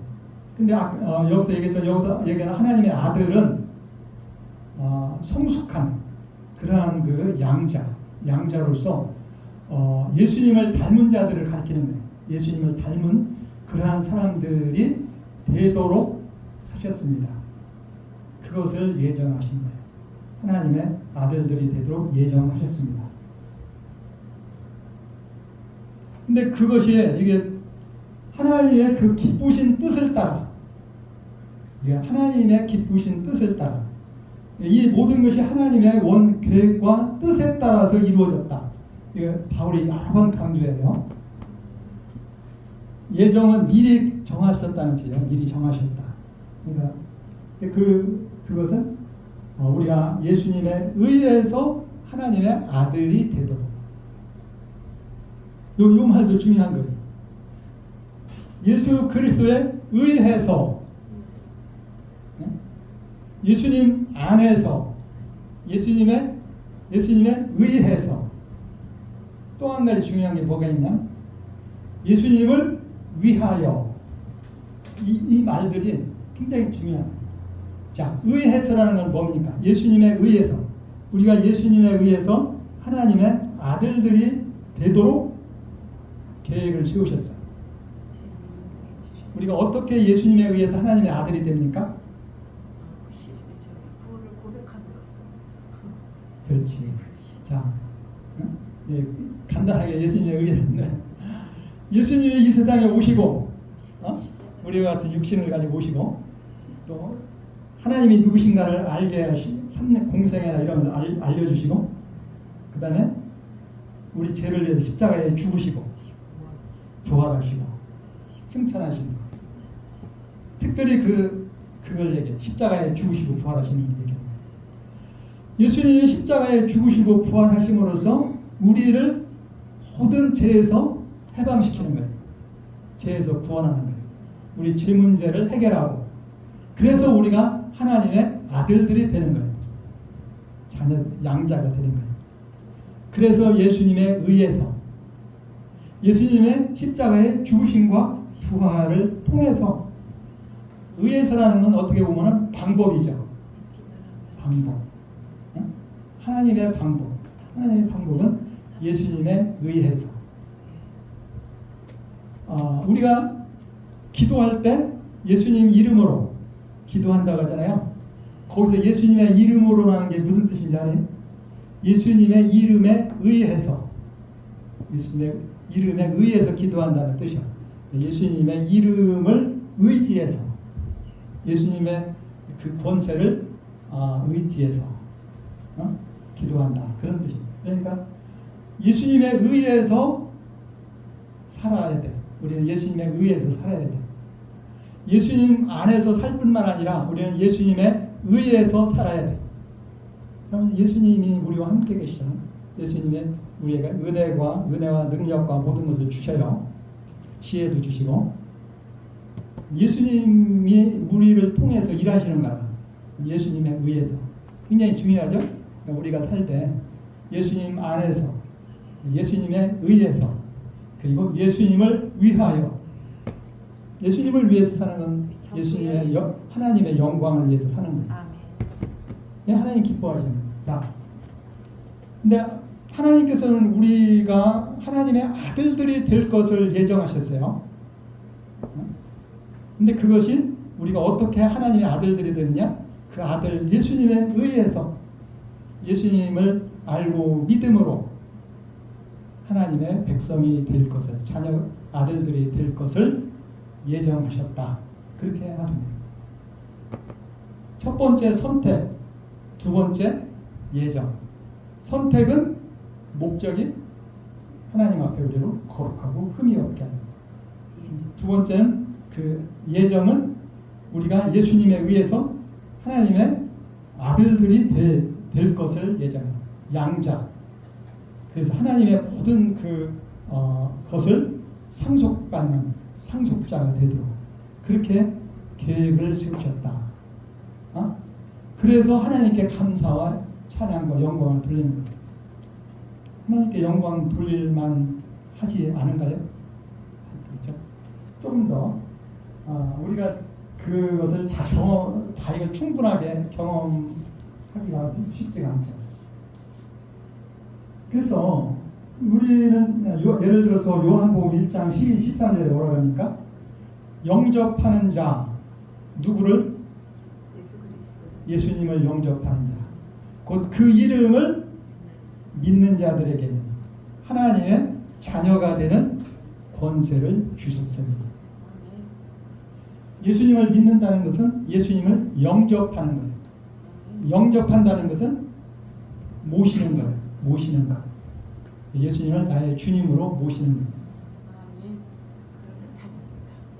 근데 여기서 얘기했죠. 여기서 얘기하는 하나님의 아들은 성숙한 그러한 그 양자로서 예수님을 닮은 자들을 가리키는 거예요. 예수님을 닮은 그러한 사람들이 되도록 하셨습니다. 그것을 예정하신 거예요. 하나님의 아들들이 되도록 예정하셨습니다. 근데 그것이 이게 하나님의 그 기쁘신 뜻을 따라, 하나님의 기쁘신 뜻을 따라, 이 모든 것이 하나님의 원 계획과 뜻에 따라서 이루어졌다. 이게 바울이 여러 번 강조해요. 예정은 미리 정하셨다는 뜻이에요. 미리 정하셨다. 그러니까 그것은 우리가 예수님에 의해서 하나님의 아들이 되도록. 요 말도 중요한 거예요. 예수 그리스도에 의해서, 예수님 안에서, 예수님에 의해서. 또 한 가지 중요한 게 뭐가 있냐? 예수님을 위하여. 이 말들이 굉장히 중요합니다. 자, 의해서라는 건 뭡니까? 예수님에 의해서. 우리가 예수님에 의해서 하나님의 아들들이 되도록 계획을 세우셨어요. 우리가 어떻게 예수님에 의해서 하나님의 아들이 됩니까? 구원을 고백함으로써. 그렇지. 자, 간단하게 예수님에 의해서인데, 예수님이 이 세상에 오시고, 우리와 같은 육신을 가지고 오시고, 또 하나님이 누구신가를 알게 하시고, 공생애나 이런 걸 알려주시고, 그 다음에 우리 죄를 위해서 십자가에 죽으시고, 부활하시고, 승천하시고, 특별히 그걸 얘기해. 십자가에 죽으시고 부활하시는 얘기해. 예수님이 십자가에 죽으시고 부활하심으로써 우리를 모든 죄에서 해방시키는 거예요. 죄에서 구원하는 거예요. 우리 죄 문제를 해결하고, 그래서 우리가 하나님의 아들들이 되는 거예요. 자녀, 양자가 되는 거예요. 그래서 예수님에 의해서, 예수님의 십자가의 죽으심과 부활을 통해서, 의해서라는 건 어떻게 보면 방법이죠. 방법. 하나님의 방법. 하나님의 방법은 예수님에 의해서. 우리가 기도할 때 예수님 이름으로 기도한다고 하잖아요. 거기서 예수님의 이름으로라는 게 무슨 뜻인지 아세요? 예수님의 이름에 의해서. 예수님의 이름에 의해서 기도한다는 뜻이야. 예수님의 이름을 의지해서. 예수님의 그 권세를 의지해서 기도한다. 그런 뜻입니다. 그러니까 예수님에 의해서 살아야 돼. 우리는 예수님에 의해서 살아야 돼. 예수님 안에서 살 뿐만 아니라 우리는 예수님에 의해서 살아야 돼. 그러면 예수님이 우리와 함께 계시잖아요. 예수님의 우리에게 은혜와 능력과 모든 것을 주셔요. 지혜도 주시고, 예수님이 우리를 통해서 일하시는 거야. 예수님에 의해서. 굉장히 중요하죠? 우리가 살 때 예수님 안에서, 예수님에 의해서, 그리고 예수님을 위하여. 예수님을 위해서 사는 건 예수님의 하나님의 영광을 위해서 사는 거예요. 하나님 기뻐하시는 거예요. 자, 근데 하나님께서는 우리가 하나님의 아들들이 될 것을 예정하셨어요. 근데 그것이 우리가 어떻게 하나님의 아들들이 되느냐? 그 아들 예수님에 의해서, 예수님을 알고 믿음으로 하나님의 백성이 될 것을, 자녀 아들들이 될 것을 예정하셨다. 그렇게 말합니다. 첫 번째 선택, 두 번째 예정. 선택은 목적이 하나님 앞에 우리를 거룩하고 흠이 없게 하는. 두 번째는 그 예정은 우리가 예수님에 의해서 하나님의 아들들이 될 것을 예정합니다. 양자. 그래서 하나님의 모든 것을 상속받는 상속자가 되도록 그렇게 계획을 세우셨다. 그래서 하나님께 감사와 찬양과 영광을 돌리는 거예요. 하나님께 영광 돌릴만 하지 않은가요? 그렇죠? 조금 더 우리가 그것을 다 이걸 충분하게 경험하기가 쉽지가 않죠. 그래서 우리는 예를 들어서 요한복음 1장 12, 13절에 뭐라 그러니까 영접하는 자 누구를? 예수님을 영접하는 자 곧 그 이름을 믿는 자들에게는 하나님의 자녀가 되는 권세를 주셨습니다. 예수님을 믿는다는 것은 예수님을 영접하는 거예요. 영접한다는 것은 모시는 거예요. 모시는 것. 예수님을 나의 주님으로 모시는 거예요.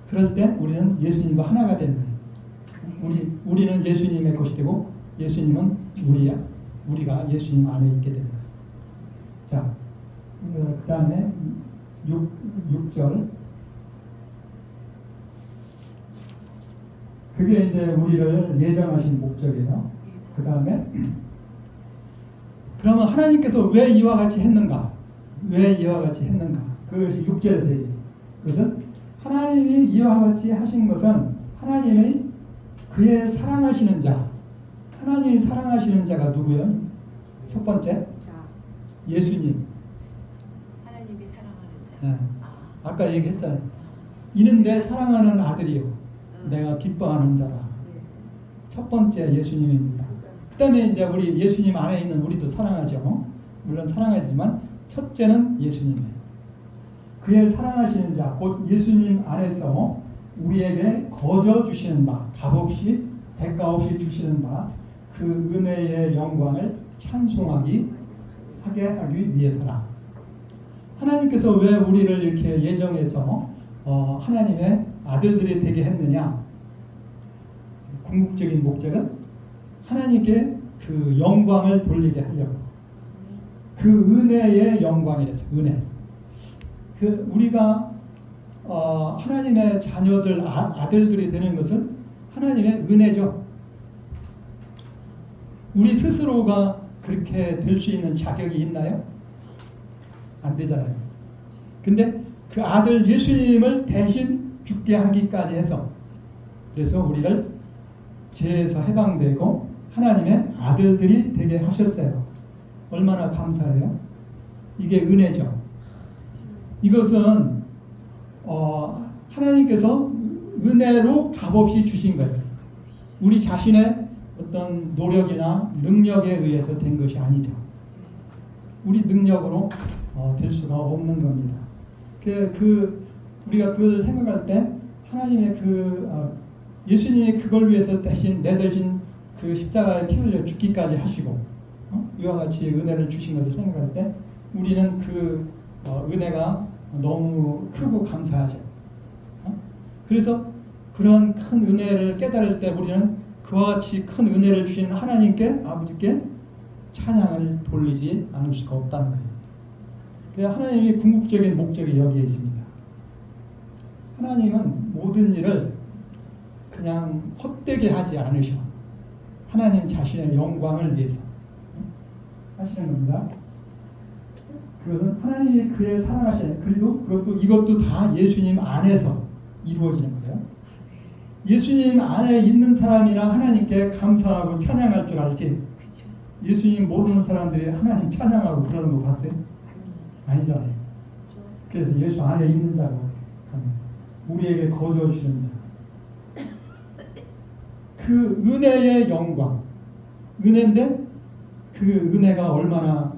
그럴 때 우리는 예수님과 하나가 되는 거예요. 우리는 예수님의 것이 되고 예수님은 우리가 예수님 안에 있게 되는 거예요. 자, 그 다음에 6절. 그게 이제 우리를 예정하신 목적이에요. 그 다음에 그러면 하나님께서 왜 이와 같이 했는가? 왜 이와 같이 했는가? 그것이 6절에서 얘기해요. 그것은 하나님이 이와 같이 하신 것은 하나님이 그의 사랑하시는 자, 하나님이 사랑하시는 자가 누구예요? 첫 번째 예수님. 하나님이 사랑하는 자. 네. 아까 얘기했잖아요. 이는 내 사랑하는 아들이요 내가 기뻐하는 자라. 첫 번째 예수님입니다. 그 다음에 이제 우리 예수님 안에 있는 우리도 사랑하죠. 물론 사랑하지만 첫째는 예수님이에요. 그의 사랑하시는 자, 곧 예수님 안에서 우리에게 거저 주시는 바, 값없이 대가 없이 주시는 바, 그 은혜의 영광을 찬송하게 하기 위해서라. 하나님께서 왜 우리를 이렇게 예정해서 하나님의 아들들이 되게 했느냐? 궁극적인 목적은 하나님께 그 영광을 돌리게 하려고. 그 은혜의 영광이래서 은혜. 그 우리가 하나님의 자녀들 아들들이 되는 것은 하나님의 은혜죠. 우리 스스로가 그렇게 될 수 있는 자격이 있나요? 안 되잖아요. 근데 그 아들 예수님을 대신 죽게 하기까지 해서 그래서 우리를 죄에서 해방되고 하나님의 아들들이 되게 하셨어요. 얼마나 감사해요. 이게 은혜죠. 이것은 하나님께서 은혜로 값없이 주신 거예요. 우리 자신의 어떤 노력이나 능력에 의해서 된 것이 아니죠. 우리 능력으로 될 수가 없는 겁니다. 우리가 그걸 생각할 때 하나님의 예수님이 그걸 위해서 내 대신 그 십자가에 피 흘려 죽기까지 하시고 이와 같이 은혜를 주신 것을 생각할 때 우리는 그 은혜가 너무 크고 감사하죠. 그래서 그런 큰 은혜를 깨달을 때 우리는 그와 같이 큰 은혜를 주신 하나님께 아버지께 찬양을 돌리지 않을 수가 없다는 거예요. 그래서 하나님의 궁극적인 목적이 여기에 있습니다. 하나님은 모든 일을 그냥 헛되게 하지 않으셔. 하나님 자신의 영광을 위해서 하시는 겁니다. 그것은 하나님이 그의 사랑하시는 그리고 이것도 다 예수님 안에서 이루어지는 거예요. 예수님 안에 있는 사람이나 하나님께 감사하고 찬양할 줄 알지. 예수님 모르는 사람들이 하나님 찬양하고 그러는 거 봤어요? 아니잖아요. 그래서 예수 안에 있는 자고 우리에게 거저 주시는 자. 그 은혜의 영광, 은혜인데 그 은혜가 얼마나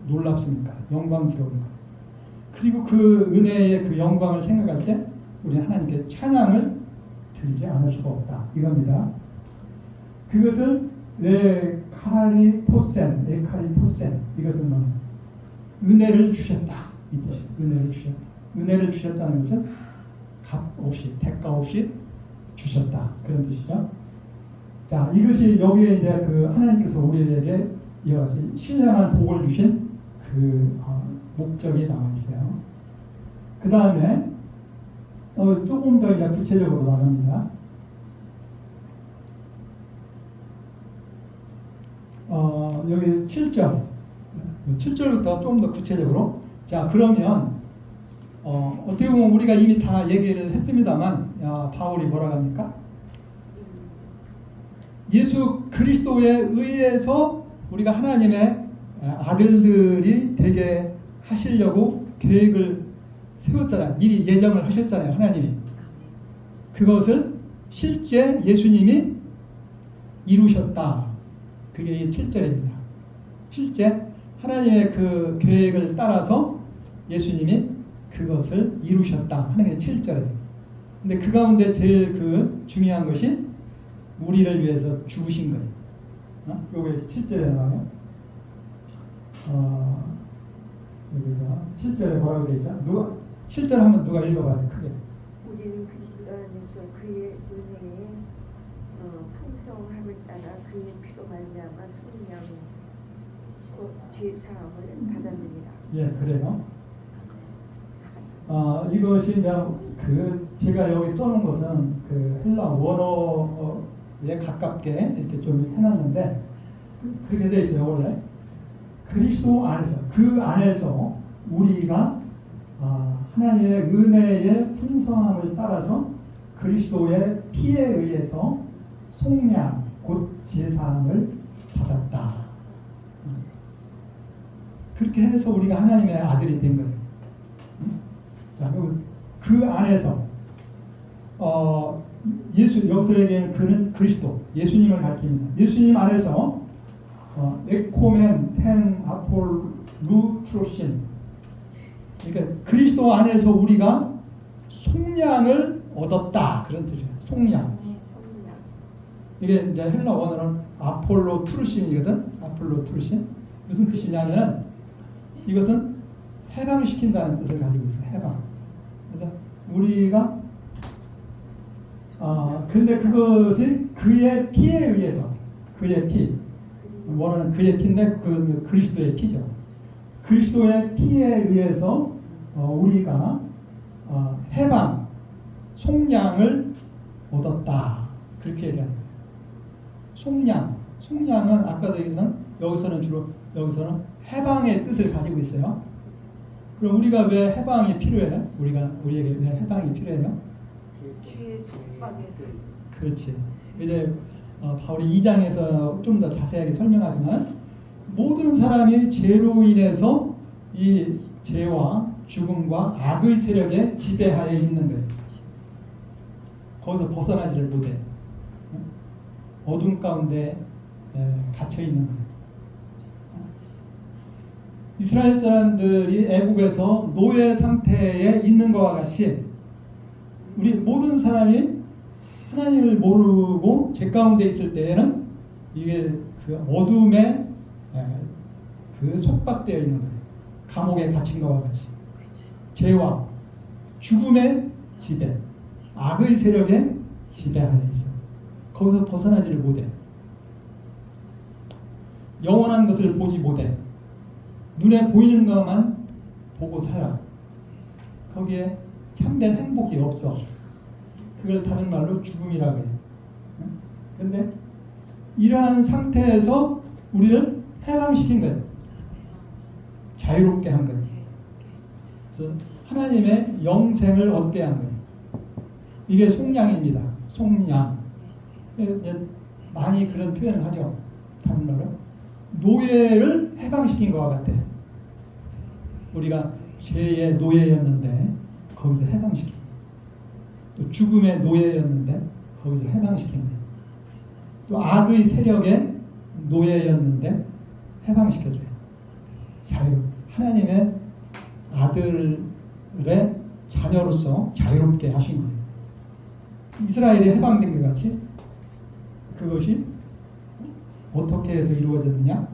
놀랍습니까? 영광스러운가. 그리고 그 은혜의 그 영광을 생각할 때 우리 하나님께 찬양을 드리지 않을 수가 없다. 이겁니다. 그것을 에카리포센 이것은 뭐 은혜를 주셨다. 이 뜻이에요. 은혜를 주셨다. 은혜를 주셨다는 것은 값 없이 대가 없이 주셨다. 그런 뜻이죠. 자, 이것이 여기에 이제 그 하나님께서 우리에게 이와 같이 신령한 복을 주신 그 목적이 나와 있어요. 그 다음에 조금 더 이제 구체적으로 나갑니다. 여기 7절 7절부터 좀 더 구체적으로. 자, 그러면 어떻게 보면 우리가 이미 다 얘기를 했습니다만 바울이 뭐라고 합니까? 예수 그리스도에 의해서 우리가 하나님의 아들들이 되게 하시려고 계획을 세웠잖아요. 미리 예정을 하셨잖아요. 하나님이. 그것을 실제 예수님이 이루셨다. 그게 7절입니다. 실제 하나님의 그 계획을 따라서 예수님이 그것을 이루셨다 하는 게 7절이에요. 근데 그 가운데 제일 그 중요한 것이 우리를 위해서 죽으신 거예요. 요게 7절에 나와요. 여기서 7절에 뭐라고 되어 있죠? 7절 한번 누가 읽어봐요. 크게. 우리는 그리스도 안에서 그의 은혜의 풍성함을 따라 그의 피로 말미암아 성령 곧 죄 사함을 받았느니라. 예, 그래요. 이것이 제가 여기 써놓은 것은 그 헬라 원어에 가깝게 이렇게 좀 해놨는데 그렇게 되어 있어요. 원래 그리스도 안에서 그 안에서 우리가 하나님의 은혜의 풍성함을 따라서 그리스도의 피에 의해서 속량 곧 제사함을 받았다. 그렇게 해서 우리가 하나님의 아들이 된 거예요. 자, 그 안에서 예수 여기서 얘기하는 그는 그리스도 예수님을 가리킵니다. 예수님 안에서 에코멘 텐 아폴루트로신 그러니까 그리스도 안에서 우리가 속량을 얻었다 그런 뜻이에요. 속량. 이게 이제 헬라 원어는 아폴로 투르신이거든. 아폴로 투르신 무슨 뜻이냐면은 이것은 해방시킨다는 뜻을 가지고 있어요. 해방. 그래서 우리가 근데 그것이 그의 피에 의해서 그의 피 원어는 그의 피인데 그 그리스도의 피죠. 그리스도의 피에 의해서 우리가 해방 속량을 얻었다 그렇게 얘기합니다. 속량은 아까도 얘기했지만 여기서는 여기서는 해방의 뜻을 가지고 있어요. 그럼 우리가 왜 해방이 필요해요? 우리에게 왜 해방이 필요해요? 죄의 속박에서. 그렇지. 이제 바울이 2장에서 좀 더 자세하게 설명하지만 모든 사람이 죄로 인해서 이 죄와 죽음과 악의 세력에 지배하에 있는 거예요. 거기서 벗어나지를 못해. 어둠 가운데 갇혀 있는 거예요. 이스라엘 사람들이 애국에서 노예 상태에 있는 것과 같이 우리 모든 사람이 하나님을 모르고 죄 가운데 있을 때에는 이게 그 어둠에 그 속박되어 있는 거예요. 감옥에 갇힌 것과 같이 죄와 죽음의 지배, 악의 세력에 지배하여 있어. 거기서 벗어나지를 못해. 영원한 것을 보지 못해. 눈에 보이는 것만 보고 살아. 거기에 참된 행복이 없어. 그걸 다른 말로 죽음이라고 해요. 그런데 이러한 상태에서 우리를 해방시킨 거예요. 자유롭게 한 거예요. 그래서 하나님의 영생을 얻게 한 거예요. 이게 속량입니다. 속량. 많이 그런 표현을 하죠. 다른 말로 노예를 해방시킨 것과 같아. 우리가 죄의 노예였는데 거기서 해방시킨 거예요. 또 죽음의 노예였는데 거기서 해방시킨 거예요. 또 악의 세력의 노예였는데 해방시켰어요. 자유. 하나님의 아들의 자녀로서 자유롭게 하신 거예요. 이스라엘이 해방된 것 같이 그것이 어떻게 해서 이루어졌느냐?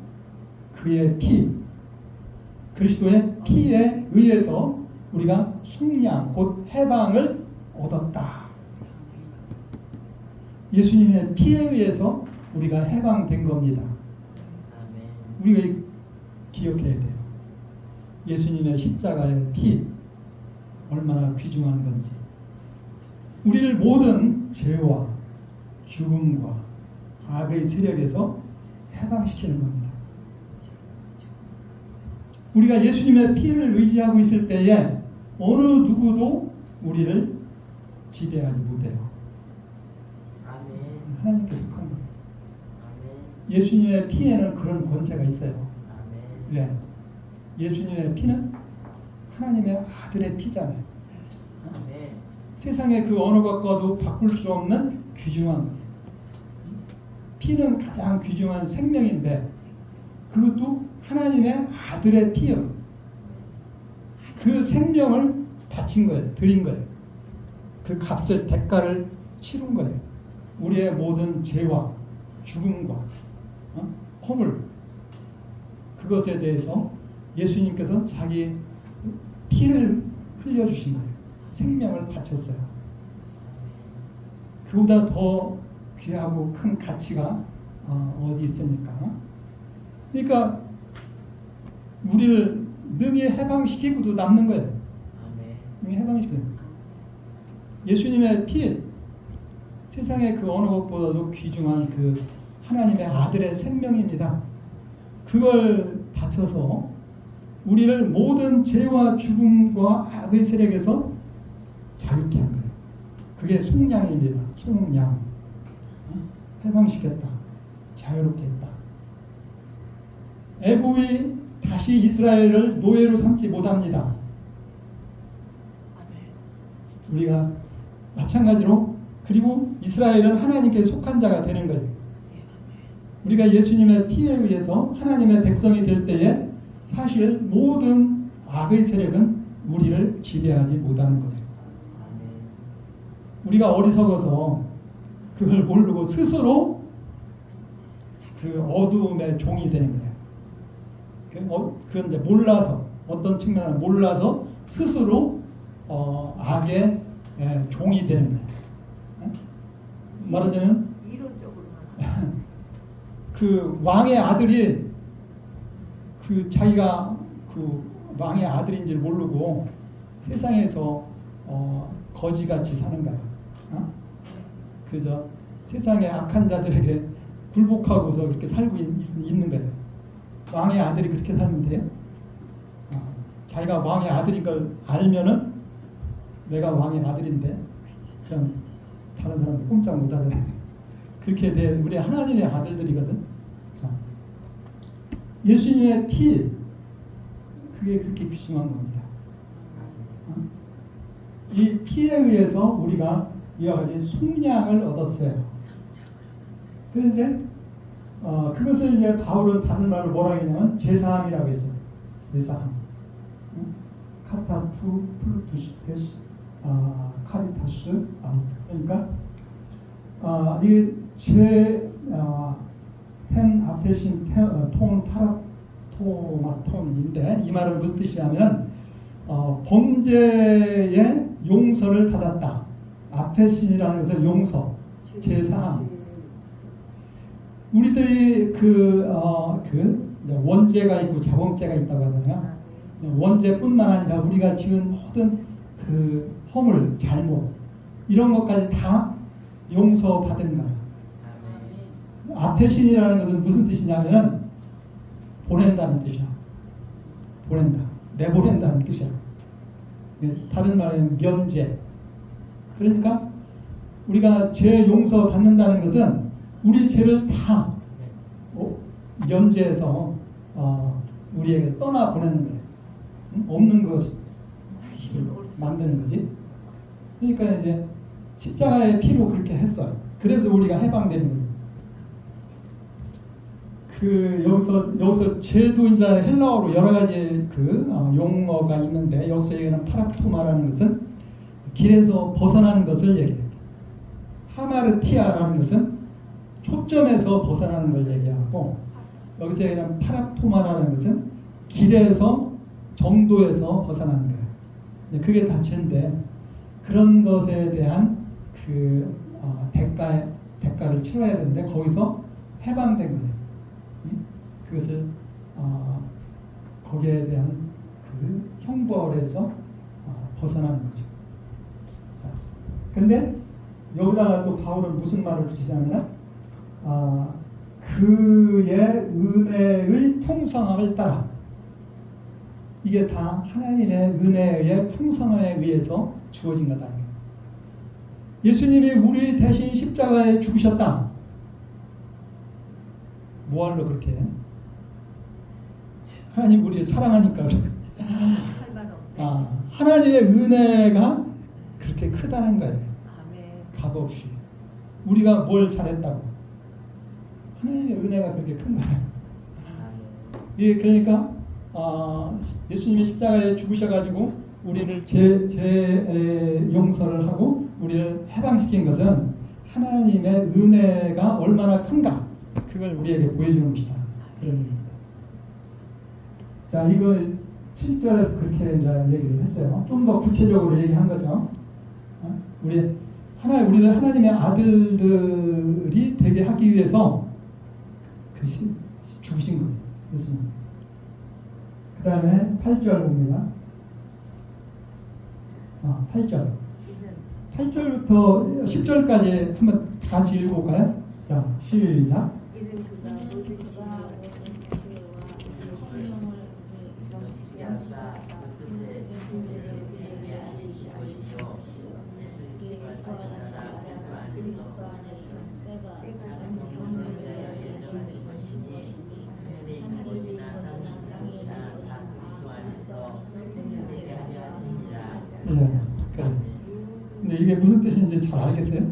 그의 피, 그리스도의 피에 의해서 우리가 속량, 곧 해방을 얻었다. 예수님의 피에 의해서 우리가 해방된 겁니다. 우리가 기억해야 돼요. 예수님의 십자가의 피 얼마나 귀중한 건지. 우리를 모든 죄와 죽음과 악의 세력에서 해방시키는 겁니다. 우리가 예수님의 피를 의지하고 있을 때에 어느 누구도 우리를 지배하지 못해요. 하나님께 속한 거예요. 예수님의 피에는 그런 권세가 있어요. 네. 예수님의 피는 하나님의 아들의 피잖아요. 세상의 그 어느 것과도 바꿀 수 없는 귀중한 피는 가장 귀중한 생명인데 그것도 하나님의 아들의 피요. 그 생명을 바친 거예요. 드린 거예요. 그 값을 대가를 치른 거예요. 우리의 모든 죄와 죽음과 허물 그것에 대해서 예수님께서 자기 피를 흘려주신 거예요. 생명을 바쳤어요. 그보다 더 귀하고 큰 가치가 어디 있습니까? 그러니까 우리를 능히 해방시키고도 남는 거예요. 능히 해방시키는 예수님의 피, 세상의 그 어느 것보다도 귀중한 그 하나님의 아들의 생명입니다. 그걸 바쳐서 우리를 모든 죄와 죽음과 악의 세력에서 자유케 한 거예요. 그게 속량입니다. 속량. 해방시켰다. 자유롭게 했다. 애굽이 다시 이스라엘을 노예로 삼지 못합니다. 우리가 마찬가지로 그리고 이스라엘은 하나님께 속한 자가 되는 거예요. 우리가 예수님의 피에 의해서 하나님의 백성이 될 때에 사실 모든 악의 세력은 우리를 지배하지 못하는 거죠. 우리가 어리석어서 그걸 모르고 스스로 그 어두움의 종이 되는 거예요. 그런데 몰라서 어떤 측면을 몰라서 스스로 악의 종이 되는 거예요. 말하자면 이론적으로 그 왕의 아들이 그 자기가 그 왕의 아들인지 모르고 세상에서 거지같이 사는 거야. 그래서 세상의 악한 자들에게 굴복하고서 이렇게 살고 있는 거예요. 왕의 아들이 그렇게 살면 돼요? 자기가 왕의 아들인 걸 알면은 내가 왕의 아들인데 그냥 다른 사람들 꼼짝 못하잖아요. 그렇게 돼 우리 하나님의 아들들이거든. 예수님의 피 그게 그렇게 귀중한 겁니다. 이 피에 의해서 우리가 이와 같이 속량을 얻었어요. 그런데 그것을 이제 바울은 다른 말로 뭐라 했냐면 제사함이라고 했어요. 제사함. 카타투 플루투스테스 카리타스 그러니까 이게 텐 앞에신 톤 파라토마톤인데 이 말은 무슨 뜻이냐면 범죄의 용서를 받았다. 앞에신이라는 것은 용서, 제사함. 우리들이 원죄가 있고 자범죄가 있다고 하잖아요. 원죄뿐만 아니라 우리가 지은 모든 그 허물, 잘못 이런 것까지 다 용서받은 거예요. 앞에신이라는 것은 무슨 뜻이냐면 보낸다는 뜻이야. 보낸다, 내보낸다는 뜻이야. 다른 말은 면제. 그러니까 우리가 죄 용서 받는다는 것은 우리 죄를 다 면제해서 우리에게 떠나 보내는 거예요. 없는 것을 만드는 거지. 그러니까 이제 십자가의 피로 그렇게 했어요. 그래서 우리가 해방되는 거예요. 여기서 죄도 이제 헬라어로 여러 가지 용어가 있는데 여기서 얘기하는 파라토마라는 것은 길에서 벗어나는 것을 얘기해요. 하마르티아라는 것은 초점에서 벗어나는 걸 얘기하고, 여기서 얘기하는 파라토마라는 것은 길에서 정도에서 벗어나는 거예요. 그게 다체인데, 그런 것에 대한 그 대가를 치러야 되는데 거기서 해방된 거예요. 그것을 거기에 대한 그 형벌에서 벗어나는 거죠. 자, 근데 여기다가 또 바울은 무슨 말을 붙이자면 그의 은혜의 풍성함을 따라, 이게 다 하나님의 은혜의 풍성함에 의해서 주어진 거다. 예수님이 우리 대신 십자가에 죽으셨다. 뭐하러 그렇게 해? 하나님 우리를 사랑하니까. 하나님의 은혜가 그렇게 크다는 거예요. 값없이. 우리가 뭘 잘했다고. 하나님의 은혜가 그렇게 큰 거예요. 예, 그러니까 예수님이 십자가에 죽으셔가지고 우리를 용서를 하고 우리를 해방시킨 것은 하나님의 은혜가 얼마나 큰가, 그걸 우리에게 보여주는 것이다. 그런 의미입니다. 자, 이거 7절에서 그렇게 이제 얘기를 했어요. 좀 더 구체적으로 얘기한 거죠. 우리를 하나님의 아들들이 되게 하기 위해서 죽으신 거예요. 예수님. 그 다음에 8절 봅니다. 8절. 8절부터 10절까지 한번 같이 읽어볼까요? 자, 시작. 이는 그가 모든 지혜와 네. 근데 이게 무슨 뜻인지 잘 알겠어요?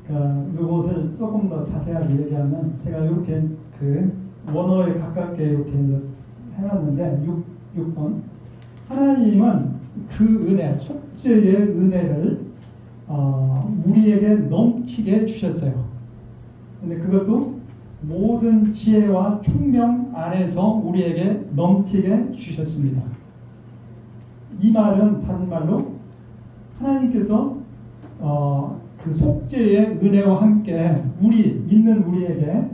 그러니까 이것을 조금 더 자세하게 얘기하면, 제가 이렇게 그 원어에 가깝게 이렇게 해놨는데 6번, 하나님은 그 은혜, 속죄의 은혜를 우리에게 넘치게 주셨어요. 근데 그것도 모든 지혜와 총명 안에서 우리에게 넘치게 주셨습니다. 이 말은 다른 말로 하나님께서 그 속죄의 은혜와 함께 믿는 우리에게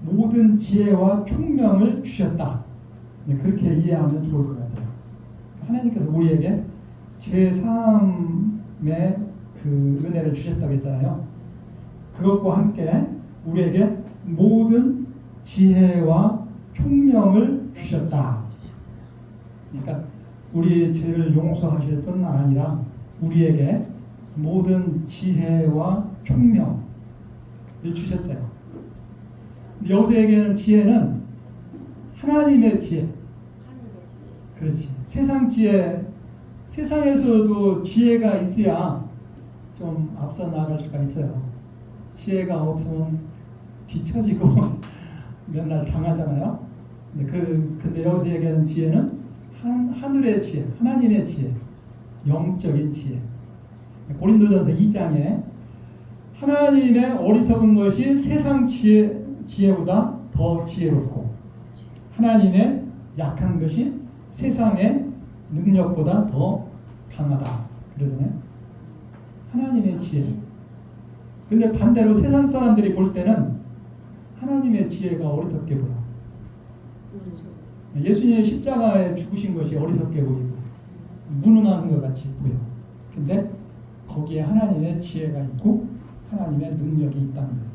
모든 지혜와 총명을 주셨다. 그렇게 이해하면 좋을 것 같아요. 하나님께서 우리에게 제3의 그 은혜를 주셨다고 했잖아요. 그것과 함께 우리에게 모든 지혜와 총명을 주셨다. 그러니까 우리의 죄를 용서하실 뿐 아니라 우리에게 모든 지혜와 총명을 주셨어요. 여기서 얘기하는 지혜는 하나님의 지혜. 그렇지. 세상 지혜, 세상에서도 지혜가 있어야 좀 앞서 나갈 수가 있어요. 지혜가 없으면 뒤처지고 맨날 당하잖아요. 근데 여기서 얘기하는 지혜는 하늘의 지혜, 하나님의 지혜, 영적인 지혜. 고린도전서 2장에 하나님의 어리석은 것이 세상 지혜보다 더 지혜롭고 하나님의 약한 것이 세상의 능력보다 더 강하다 그러잖아요. 하나님의 지혜. 근데 반대로 세상 사람들이 볼 때는 하나님의 지혜가 어리석게 보여. 예수님의 십자가에 죽으신 것이 어리석게 보이고 무능한 것 같이 보여. 근데 거기에 하나님의 지혜가 있고 하나님의 능력이 있다는 거예요.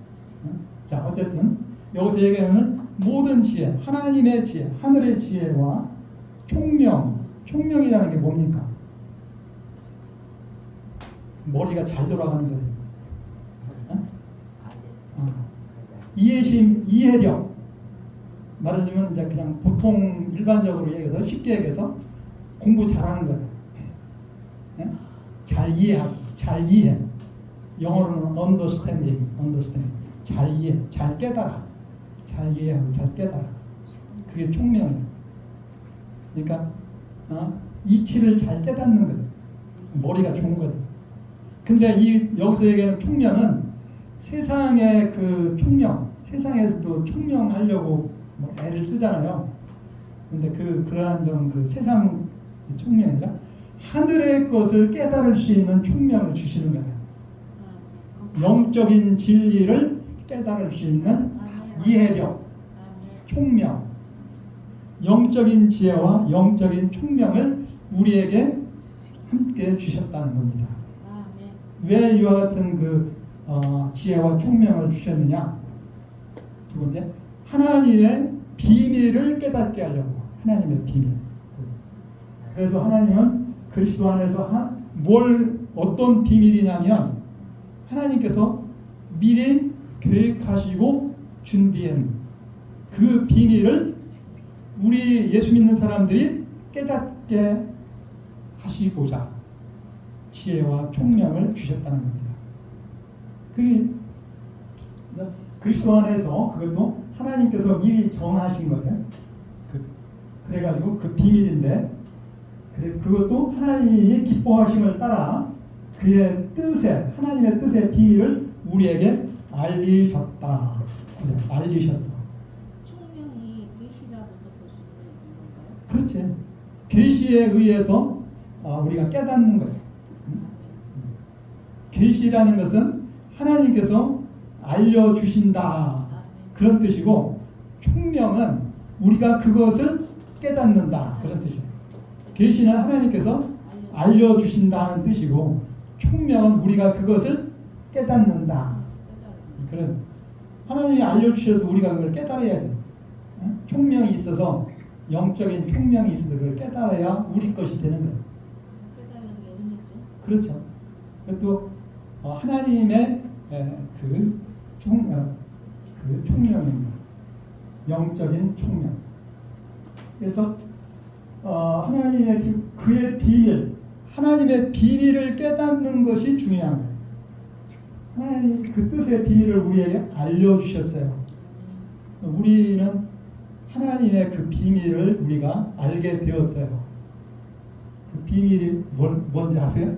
자, 어쨌든 여기서 얘기하는 모든 지혜, 하나님의 지혜, 하늘의 지혜와 총명이라는 게 뭡니까? 머리가 잘 돌아가는 거예요. 이해심, 이해력. 말하자면 이제 그냥 보통 일반적으로 얘기해서 쉽게 얘기해서 공부 잘하는 거예요. 잘 이해하고, 잘 이해. 영어로는 understanding. 잘 이해, 잘 깨달아. 잘 이해하고 잘 깨달아. 그게 총명이에요. 그러니까 이치를 잘 깨닫는 거예요. 머리가 좋은 거죠. 근데 여기서 얘기하는 총명은 세상의 그 총명, 세상에서도 총명하려고 뭐 애를 쓰잖아요. 근데 그러한 좀 그 세상 총명이 아니라 하늘의 것을 깨달을 수 있는 총명을 주시는 거예요. 영적인 진리를 깨달을 수 있는 이해력, 총명, 영적인 지혜와 영적인 총명을 우리에게 함께 주셨다는 겁니다. 왜 이와 같은 지혜와 총명을 주셨느냐? 두 번째, 하나님의 비밀을 깨닫게 하려고. 하나님의 비밀. 그래서 하나님은 그리스도 안에서 어떤 비밀이냐면 하나님께서 미리 계획하시고 준비한 그 비밀을 우리 예수 믿는 사람들이 깨닫게 하시고자 지혜와 총명을 주셨다는 겁니다. 그리스도 안에서 그것도 하나님께서 미리 정하신 거예요. 그래가지고 그 비밀인데 그것도 하나님이 기뻐하심을 따라 그의 뜻에 하나님의 뜻의 비밀을 우리에게 알리셨다. 알리셨어. 총명이 계시라고도 볼 수 있는 건가요? 그렇지. 계시에 의해서 우리가 깨닫는 거예요. 계시라는 것은 하나님께서 알려주신다 그런 뜻이고, 총명은 우리가 그것을 깨닫는다 그런 뜻이에요. 계시는 하나님께서 알려주신다는 뜻이고, 총명은 우리가 그것을 깨닫는다. 그런 하나님이 알려주셔도 우리가 그걸 깨달아야죠. 총명이 있어서, 영적인 총명이 있어서 그걸 깨달아야 우리 것이 되는 거예요. 깨달은 게 은혜죠. 그렇죠. 그것도 하나님의 총명입니다. 영적인 총명. 그래서 하나님의 그의 비밀, 하나님의 비밀을 깨닫는 것이 중요한 거예요. 하나님 그 뜻의 비밀을 우리에게 알려주셨어요. 우리는 하나님의 그 비밀을 우리가 알게 되었어요. 그 비밀이 뭔지 아세요?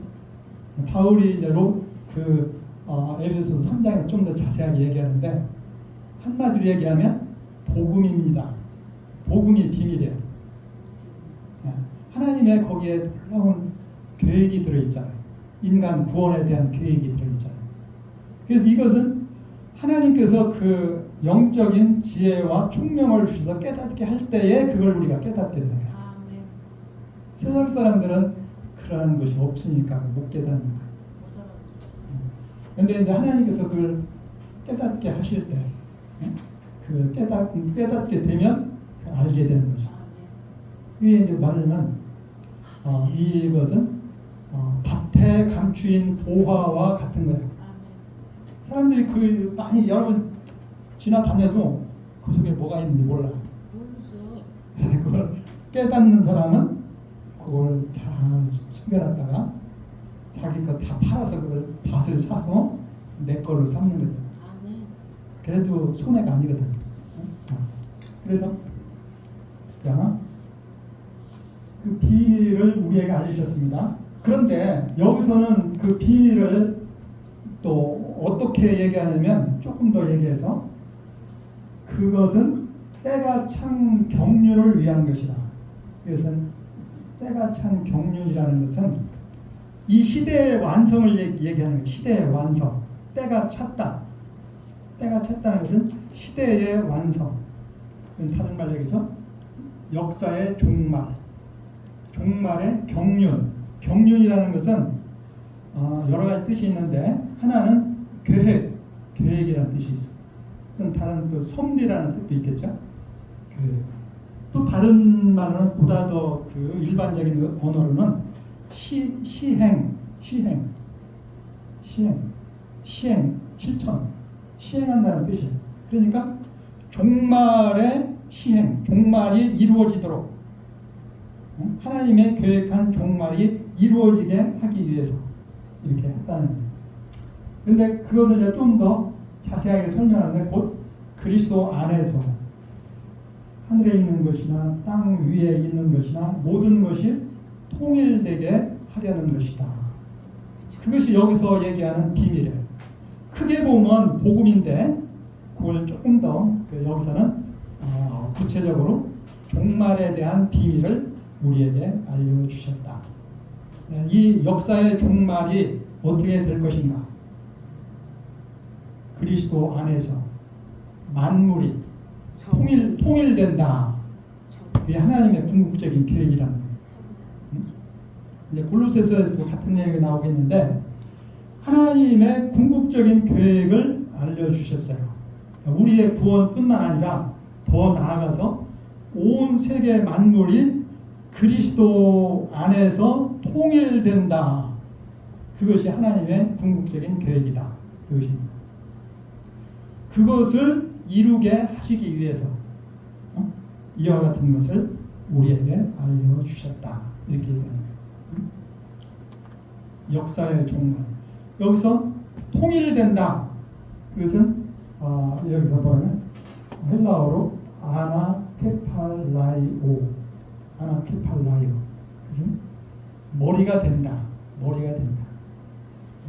바울이 이제로 에베소서 3장에서 좀 더 자세하게 얘기하는데, 한마디로 얘기하면 복음입니다. 복음이 비밀이에요. 하나님의 거기에 놀라운 계획이 들어있잖아요. 인간 구원에 대한 계획이 들어있잖아요. 그래서 이것은 하나님께서 그 영적인 지혜와 총명을 주셔서 깨닫게 할 때에 그걸 우리가 깨닫게 되는 거예요. 세상 사람들은 그러한 것이 없으니까 못 깨닫는 거예요. 그런데 이제 하나님께서 그걸 깨닫게 하실 때, 그 깨닫게 되면 알게 되는 거죠. 이게 이제 말하면 이것은 밭에 감추인 보화와 같은 거예요. 사람들이 많이 여러분 지나다녀도 그 속에 뭐가 있는지 몰라. 그걸 깨닫는 사람은 그걸 잘 숨겨놨다가 자기 거 다 팔아서 그걸 밭을 사서 내 걸로 삼는 거죠. 그래도 손해가 아니거든. 그래서 그 비밀을 우리에게 알리셨습니다. 그런데 여기서는 그 비밀을 또 어떻게 얘기하냐면, 조금 더 얘기해서 그것은 때가 찬 경륜을 위한 것이다. 이것은 때가 찬 경륜이라는 것은 이 시대의 완성을 얘기하는 거예요. 시대의 완성. 때가 찼다. 때가 찼다는 것은 시대의 완성. 다른 말로 얘기해서 역사의 종말. 종말의 경륜. 경륜이라는 것은 여러 가지 뜻이 있는데, 하나는 계획이라는 뜻이 있어요. 그럼 다른 또 섭리라는 뜻도 있겠죠. 또 다른 말은 보다 더 그 일반적인 언어로는 시행, 실천, 시행한다는 뜻이에요. 그러니까 종말의 시행, 종말이 이루어지도록, 하나님의 계획한 종말이 이루어지게 하기 위해서 이렇게 했다는 거예요. 그런데 그것을 이제 좀 더 자세하게 설명하는데, 곧 그리스도 안에서 하늘에 있는 것이나 땅 위에 있는 것이나 모든 것이 통일되게 하려는 것이다. 그것이 여기서 얘기하는 비밀이에요. 크게 보면 복음인데 그걸 조금 더 여기서는 구체적으로 종말에 대한 비밀을 우리에게 알려주셨다. 이 역사의 종말이 어떻게 될 것인가? 그리스도 안에서 만물이 통일된다. 그게 하나님의 궁극적인 계획이라는 거예요. 이제 골로새서에서도 같은 얘기가 나오겠는데 하나님의 궁극적인 계획을 알려주셨어요. 우리의 구원뿐만 아니라 더 나아가서 온 세계 만물이 그리스도 안에서 통일된다. 그것이 하나님의 궁극적인 계획이다. 그것입니다. 그것을 이루게 하시기 위해서 이와 같은 것을 우리에게 알려주셨다. 이렇게 얘기하는 거예요. 역사의 종말. 여기서 통일된다. 그것은 여기서 보면 헬라어로 아나케팔라이오. 그것은 머리가 된다.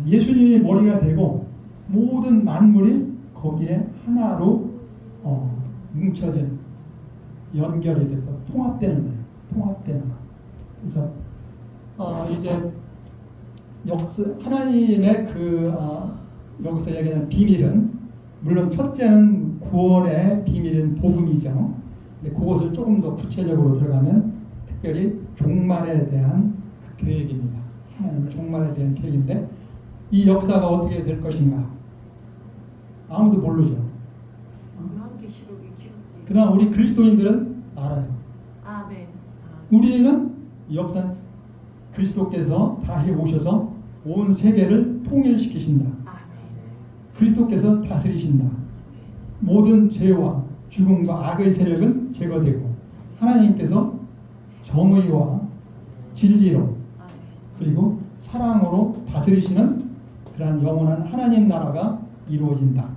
예수님이 머리가 되고 모든 만물이 거기에 하나로 뭉쳐진 연결이 돼서 통합되는 거예요. 그래서 이제 하나님의 여기서 얘기하는 비밀은 물론 첫째는 구원의 비밀인 복음이죠. 근데 그것을 조금 더 구체적으로 들어가면 특별히 종말에 대한 그 계획입니다. 하나님 종말에 대한 계획인데 이 역사가 어떻게 될 것인가 아무도 모르죠. 요한계시록에 기록된. 그러나 우리 그리스도인들은 알아요. 아멘. 우리는 이 역사 그리스도께서 다시 오셔서 온 세계를 통일시키신다. 아멘. 그리스도께서 다스리신다. 모든 죄와 죽음과 악의 세력은 제거되고 하나님께서 정의와 진리로 아멘. 그리고 사랑으로 다스리시는 그러한 영원한 하나님 나라가 이루어진다.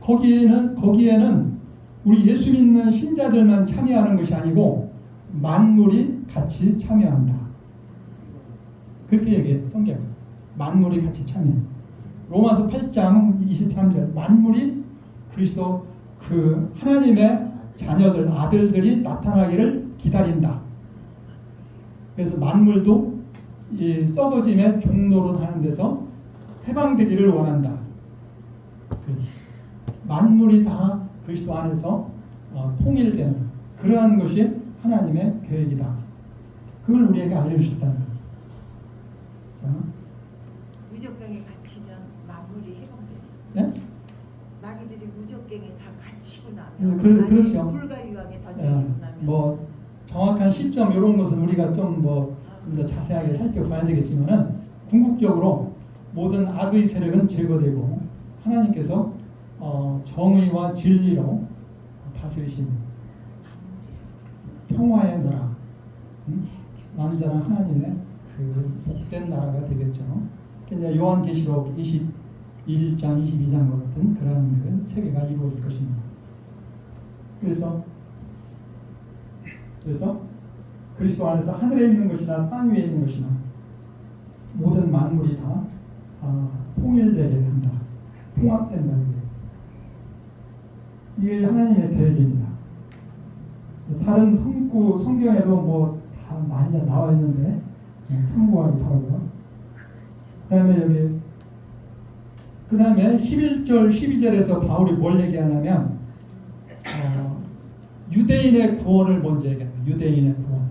거기에는 우리 예수 믿는 신자들만 참여하는 것이 아니고 만물이 같이 참여한다. 그렇게 얘기해요. 성경. 만물이 같이 참여해요. 로마서 8장 23절 만물이 그리스도 그 하나님의 자녀들 아들들이 나타나기를 기다린다. 그래서 만물도 이 썩어짐의 종노릇하는 데서 해방되기를 원한다. 만물이 다 그리스도 안에서 통일되는 그러한 것이 하나님의 계획이다. 그걸 우리에게 알려주셨다는 거예요. 무적경에 갇히면 만물이 해방돼요. 네? 마귀들이 무적경에 다 갇히고 나면 그렇죠. 불가유하게 던져지고 나면 뭐 정확한 시점 이런 것은 우리가 좀 더 자세하게 살펴봐야 되겠지만은 궁극적으로 모든 악의 세력은 제거되고 하나님께서 정의와 진리로 다스리신 평화의 나라, 완전한 하나님의 그 복된 나라가 되겠죠. 이제 요한계시록 21장, 22장과 같은 그러한 그 세계가 이루어질 것입니다. 그래서 그리스도 안에서 하늘에 있는 것이나 땅 위에 있는 것이나 모든 만물이 다 통일되게 한다. 통합된다. 이게 하나님의 계획입니다. 다른 성경에도 뭐 다 많이 나와 있는데 참고하기 바라고요. 그 다음에 11절 12절에서 바울이 뭘 얘기하냐면 유대인의 구원을 먼저 얘기합니다. 유대인의 구원.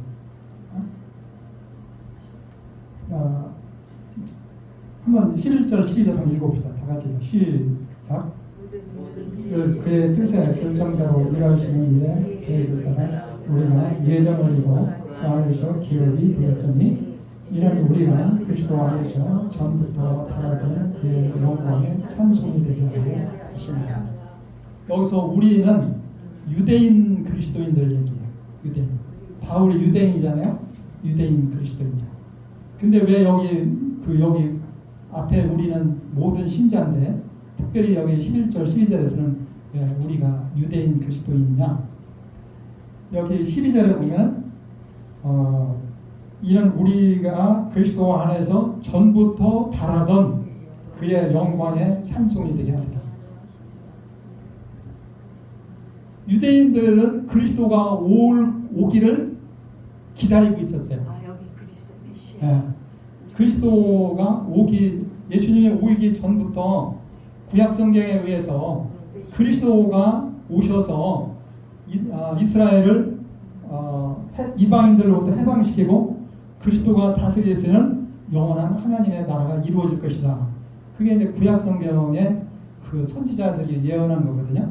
한번 11절 12절 한번 읽어봅시다. 다 같이 시작. 그의 뜻에 결정대로 일하시는 이의 계획을 따라 우리가 예정을 이고 그 안에서 기업이 되었으니 이는 우리가 그리스도 안에서 전부터 바라던 그의 영광의 찬송이 되게 하려 하십니다. 여기서 우리는 유대인 그리스도인들 얘기해요. 유대인. 바울이 유대인이잖아요. 유대인 그리스도인이죠. 근데 왜 여기 앞에 우리는 모든 신자인데 특별히 여기 11절 12절에서는 왜 우리가 유대인 그리스도인이냐? 여기 12절에 보면 이는 우리가 그리스도 안에서 전부터 바라던 그의 영광의 찬송이 되게 합니다. 유대인들은 그리스도가 오기를 기다리고 있었어요. 아 여기 그리스도 메시아. 예. 그리스도가 예수님이 오기 전부터 구약 성경에 의해서 그리스도가 오셔서 이스라엘을 이방인들로부터 해방시키고 그리스도가 다스리시는 영원한 하나님의 나라가 이루어질 것이다. 그게 이제 구약 성경의 그 선지자들이 예언한 거거든요.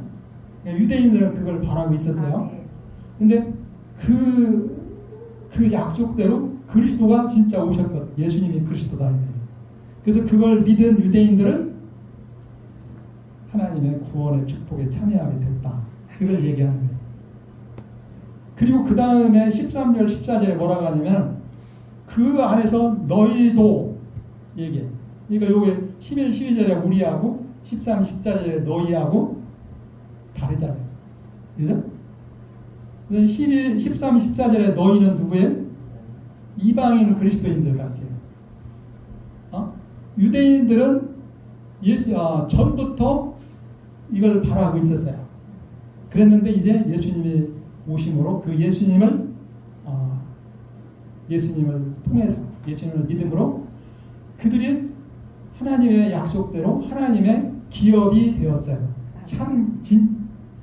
그러니까 유대인들은 그걸 바라고 있었어요. 근데 그 약속대로 그리스도가 진짜 오셨거든. 예수님이 그리스도다. 그래서 그걸 믿은 유대인들은 하나님의 구원의 축복에 참여하게 됐다. 그걸 얘기하는 거예요. 그리고 그 다음에 13절 14절에 뭐라고 하냐면 그 안에서 너희도 얘기해. 그러니까 요게 11, 12절에 우리하고 13, 14절에 너희하고 다르잖아요. 그죠? 12, 13, 14절에 너희는 누구예요? 이방인 그리스도인들 같아요. 유대인들은 전부터 이걸 바라고 있었어요. 그랬는데 이제 예수님이 오심으로 그 예수님을 통해서 예수님을 믿음으로 그들이 하나님의 약속대로 하나님의 기업이 되었어요.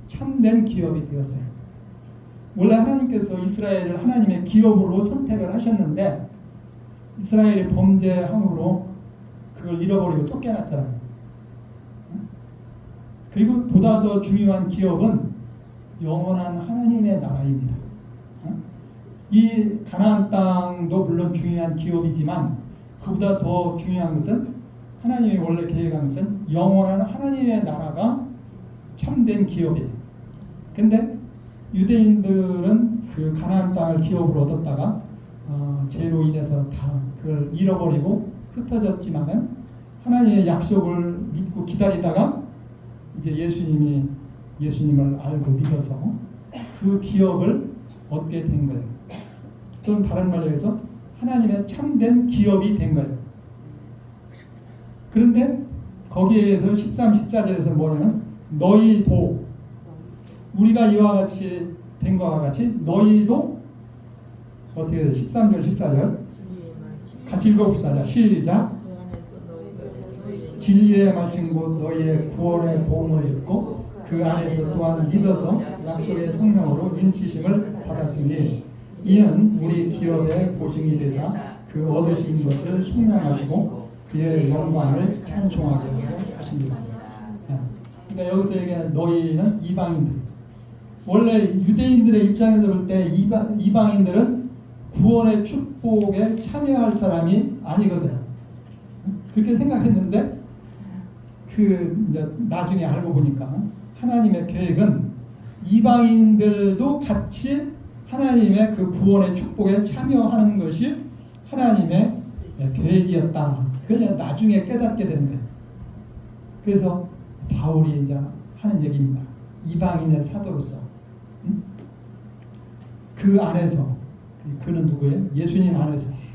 참된 기업이 되었어요. 원래 하나님께서 이스라엘을 하나님의 기업으로 선택을 하셨는데 이스라엘이 범죄함으로 그걸 잃어버리고 쫓겨났잖아요. 그리고 보다 더 중요한 기업은 영원한 하나님의 나라입니다. 이 가나안 땅도 물론 중요한 기업이지만 그보다 더 중요한 것은 하나님이 원래 계획한 것은 영원한 하나님의 나라가 참된 기업이에요. 근데 유대인들은 그 가나안 땅을 기업으로 얻었다가 죄로 인해서 다 그걸 잃어버리고 흩어졌지만은 하나님의 약속을 믿고 기다리다가 이제 예수님을 알고 믿어서 그 기업을 얻게 된 거예요. 좀 다른 말로 해서 하나님의 참된 기업이 된 거예요. 그런데 거기에서 13, 14절에서 뭐냐면 너희도 우리가 이와 같이 된 것과 같이 너희도 어떻게 돼요? 13절 14절 같이 읽어봅시다. 시작. 진리의 말씀 곧 너희의 구원의 복음을 듣고 그 안에서 또한 믿어서 약속의 성령으로 인치심을 받았으니 이는 우리 기업의 보증이 되사 그 얻으신 것을 속량하시고 그의 영광을 찬송하게 하십니다. 그러니까 여기서 얘기하는 너희는 이방인들. 원래 유대인들의 입장에서 볼 때 이방인들은 구원의 축복에 참여할 사람이 아니거든. 그렇게 생각했는데 이제 나중에 알고 보니까 하나님의 계획은 이방인들도 같이 하나님의 그 구원의 축복에 참여하는 것이 하나님의 계획이었다. 그걸 나중에 깨닫게 되는 거예요. 그래서 바울이 이제 하는 얘기입니다. 이방인의 사도로서 그 안에서 그는 누구예요? 예수님 안에서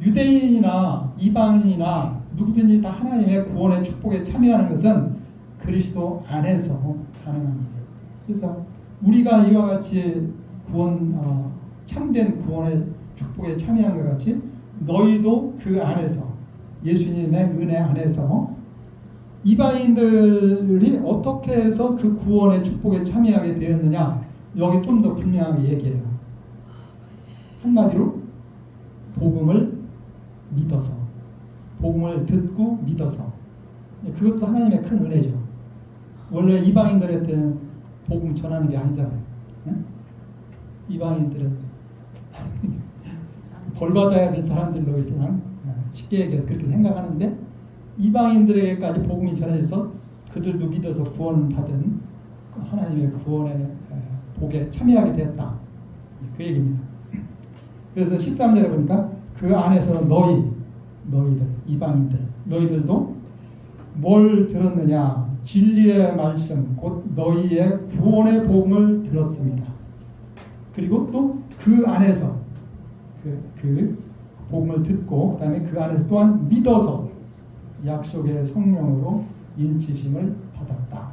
유대인이나 이방인이나 누구든지 다 하나님의 구원의 축복에 참여하는 것은 그리스도 안에서 가능한 거예요. 그래서 우리가 이와 같이 참된 구원의 축복에 참여한 것 같이 너희도 그 안에서 예수님의 은혜 안에서 이방인들이 어떻게 해서 그 구원의 축복에 참여하게 되었느냐 여기 좀 더 분명하게 얘기해요. 한마디로 복음을 믿어서 복음을 듣고 믿어서 그것도 하나님의 큰 은혜죠. 원래 이방인들한테는 복음 전하는 게 아니잖아요. 이방인들은 벌 받아야 될 사람들로 그냥 쉽게 얘기해서 그렇게 생각하는데 이방인들에게까지 복음이 전해져서 그들도 믿어서 구원받은 하나님의 구원의 복에 참여하게 되었다. 그 얘기입니다. 그래서 13절에 보니까 그 안에서 너희들 이방인들 너희들도 뭘 들었느냐 진리의 말씀 곧 너희의 구원의 복음을 들었습니다. 그리고 또 그 안에서 그 복음을 듣고 그다음에 그 안에서 또한 믿어서 약속의 성령으로 인치심을 받았다.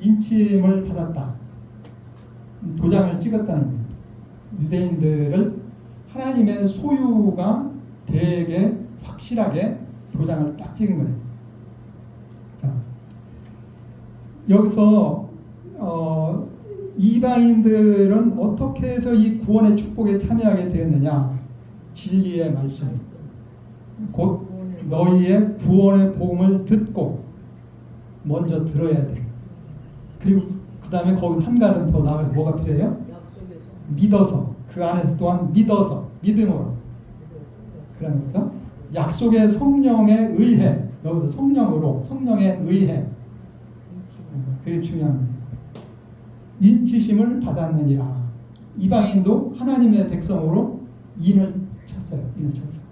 인침을 받았다. 도장을 찍었다는 거예요. 유대인들을 하나님의 소유가 되게 확실하게 도장을 딱 찍은 거예요. 자, 여기서 이방인들은 어떻게 해서 이 구원의 축복에 참여하게 되었느냐? 진리의 말씀, 곧 너희의 구원의 복음을 듣고 먼저 들어야 돼. 그리고 그 다음에 거기서 한 걸음 더 나가서 뭐가 필요해요? 믿어서, 그 안에서 또한 믿어서, 믿음으로. 그러면서 약속의 성령에 의해, 여기서 성령으로, 성령에 의해, 그게 중요한 거예요. 인치심을 받았느니라. 이방인도 하나님의 백성으로 인을 쳤어요. 인을 쳤어요.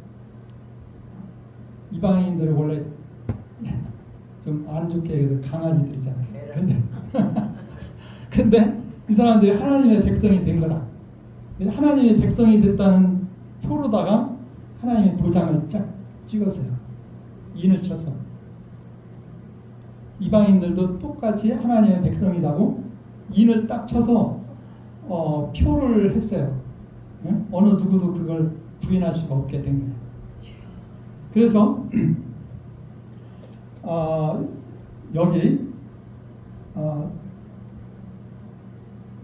이방인들은 원래 좀 안 좋게 얘기해서 강아지들이잖아요. 근데 이 사람들이 하나님의 백성이 된 거라. 하나님의 백성이 됐다는 표로다가 하나님의 도장을 쫙 찍었어요. 인을 쳤어. 이방인들도 똑같이 하나님의 백성이라고 인을 딱 쳐서 표를 했어요. 응? 어느 누구도 그걸 부인할 수가 없게 된 거예요. 그래서 여기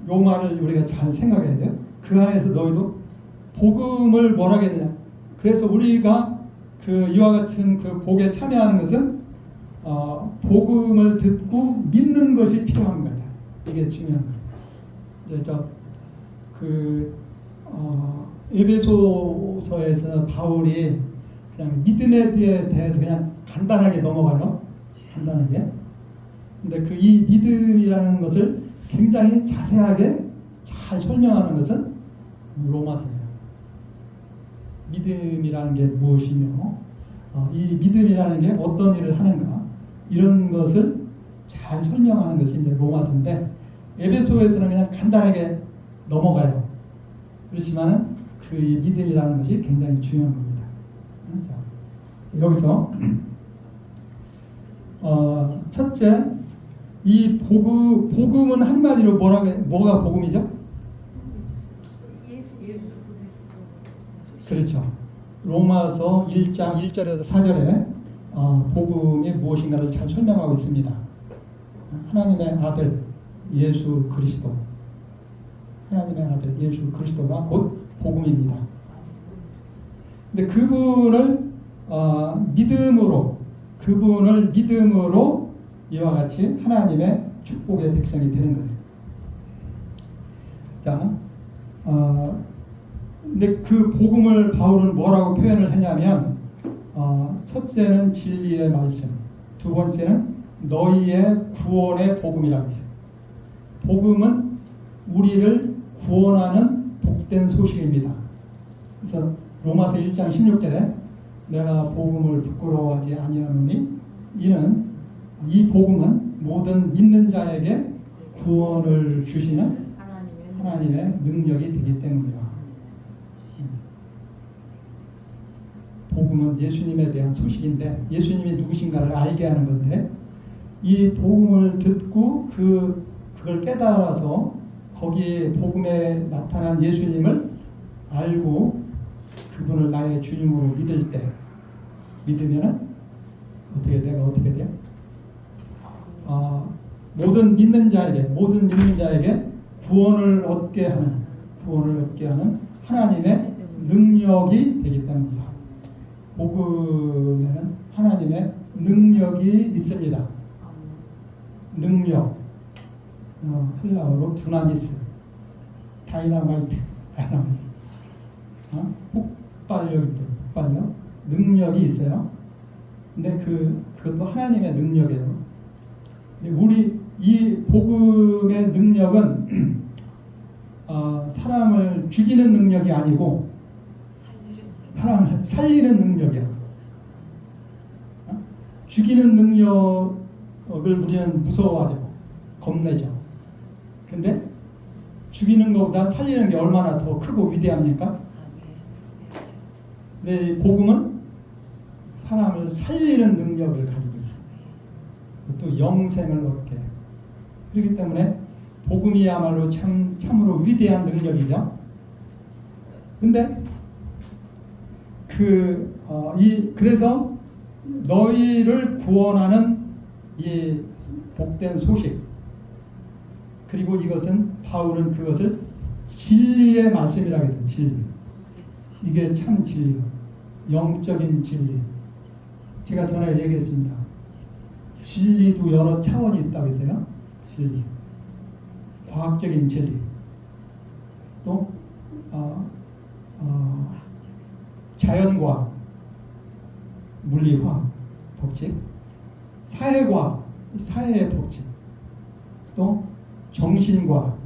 요 말을 우리가 잘 생각해야 돼요. 그 안에서 너희도 복음을 뭐라 해야 되냐. 그래서 우리가 그 이와 같은 그 복에 참여하는 것은 복음을 듣고 믿는 것이 필요한 거다. 이게 중요한 거예요. 이제 에베소서에서 바울이 그냥 믿음에 대해서 그냥 간단하게 넘어가요. 간단하게. 근데 그 이 믿음이라는 것을 굉장히 자세하게 잘 설명하는 것은 로마서예요. 믿음이라는 게 무엇이며 이 믿음이라는 게 어떤 일을 하는가 이런 것을 잘 설명하는 것이 이제 로마서인데 에베소에서는 그냥 간단하게 넘어가요. 그렇지만은 그 믿음이라는 것이 굉장히 중요한 겁니다. 자, 여기서 첫째 이 복음은 한마디로 뭐가 복음이죠? 그렇죠. 로마서 1장 1절에서 4절에 복음이 무엇인가를 잘 설명하고 있습니다. 하나님의 아들 예수 그리스도, 하나님의 아들 예수 그리스도가 곧 복음입니다. 근데 그분을 믿음으로 이와 같이 하나님의 축복의 백성이 되는 거예요. 자, 근데 그 복음을 바울은 뭐라고 표현을 했냐면 첫째는 진리의 말씀, 두 번째는 너희의 구원의 복음이라고 했어요. 복음은 우리를 구원하는 복된 소식입니다. 그래서 로마서 1장 16절에 내가 복음을 부끄러워하지 아니하노니 이는 이 복음은 모든 믿는 자에게 구원을 주시는 하나님의 능력이 되기 때문이다. 복음은 예수님에 대한 소식인데 예수님이 누구신가를 알게 하는 건데 이 복음을 듣고 그걸 깨달아서 거기에 복음에 나타난 예수님을 알고 그분을 나의 주님으로 믿을 때 믿으면은 내가 어떻게 돼요? 모든 믿는 자에게 구원을 얻게 하는 하나님의 능력이 되기 때문이다. 복음에는 하나님의 능력이 있습니다. 능력, 헬라어로 두나미스, 다이나마이트, 폭발력, 능력이 있어요. 근데 그것도 하나님의 능력이에요. 우리 이 복음의 능력은 사람을 죽이는 능력이 아니고 사람을 살리는 능력이야. 죽이는 능력을 우리는 무서워하죠. 겁내죠. 근데 죽이는 것보다 살리는 게 얼마나 더 크고 위대합니까? 근데 이 복음은 사람을 살리는 능력을 가지고 있어요. 또 영생을 얻게 해요. 그렇기 때문에 복음이야말로 참으로 위대한 능력이죠. 근데 그래서 너희를 구원하는 이 복된 소식, 그리고 이것은 바울은 그것을 진리의 말씀이라고 해서 진리. 이게 참 진리, 영적인 진리. 제가 전에 얘기했습니다. 진리도 여러 차원이 있다고 했어요. 진리, 과학적인 진리, 또 자연과학, 물리화학, 법칙, 사회과학, 사회의 법칙, 또 정신과학,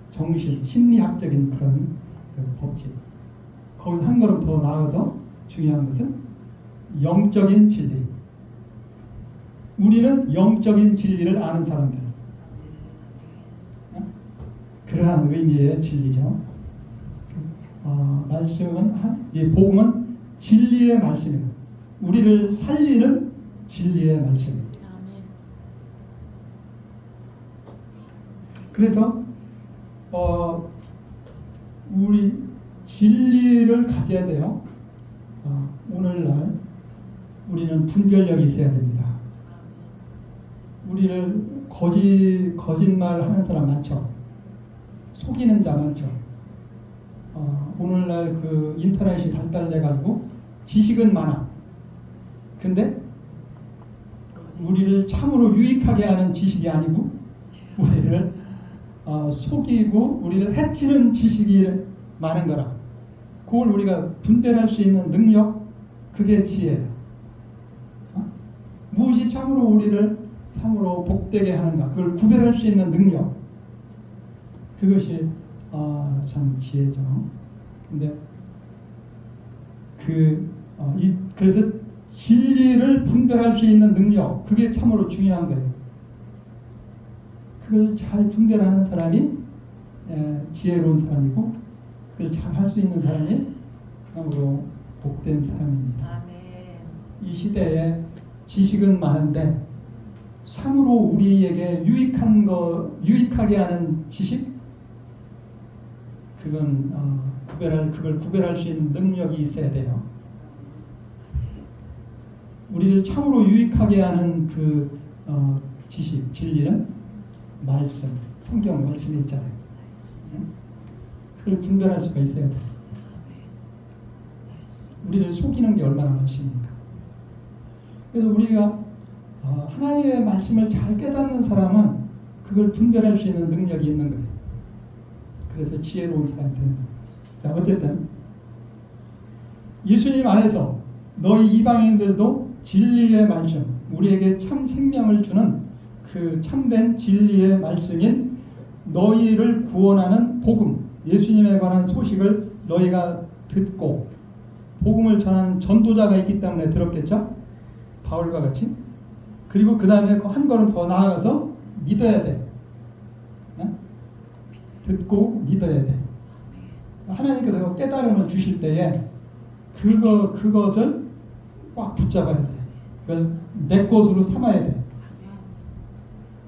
정신, 심리학적인 그런 법칙. 거기서 한 걸음 더 나아가서 중요한 것은 영적인 진리. 우리는 영적인 진리를 아는 사람들. 그러한 의미의 진리죠. 말씀은 이 복음은 진리의 말씀이에요. 우리를 살리는 진리의 말씀. 그래서 우리 진리를 가져야 돼요. 오늘날 우리는 분별력이 있어야 됩니다. 우리를 거짓말하는 사람 많죠. 속이는 자 많죠. 오늘날 그 인터넷이 발달돼가지고 지식은 많아. 근데 우리를 참으로 유익하게 하는 지식이 아니고 우리를 속이고 우리를 해치는 지식이 많은 거라. 그걸 우리가 분별할 수 있는 능력, 그게 지혜예요. 무엇이 참으로 우리를 참으로 복되게 하는가, 그걸 구별할 수 있는 능력, 그것이 참 지혜죠. 근데 그래서 진리를 분별할 수 있는 능력, 그게 참으로 중요한 거예요. 그걸 잘 분별하는 사람이 지혜로운 사람이고, 그걸 잘 할 수 있는 사람이 참으로 복된 사람입니다. 아멘. 이 시대에 지식은 많은데 참으로 우리에게 유익하게 하는 지식, 그걸 구별할 수 있는 능력이 있어야 돼요. 우리를 참으로 유익하게 하는 지식, 진리는 말씀, 성경 말씀이 있잖아요. 그걸 분별할 수가 있어야 돼요. 우리를 속이는 게 얼마나 많습니까? 그래서 우리가 하나님의 말씀을 잘 깨닫는 사람은 그걸 분별할 수 있는 능력이 있는 거예요. 그래서 지혜로운 사람이 되는 거예요. 자, 어쨌든 예수님 안에서 너희 이방인들도 진리의 말씀, 우리에게 참 생명을 주는 그 참된 진리의 말씀인 너희를 구원하는 복음, 예수님에 관한 소식을 너희가 듣고, 복음을 전하는 전도자가 있기 때문에 들었겠죠? 바울과 같이. 그리고 그 다음에 한 걸음 더 나아가서 믿어야 돼. 듣고 믿어야 돼. 하나님께서 깨달음을 주실 때에 그것을 꽉 붙잡아야 돼. 그걸 내 것으로 삼아야 돼.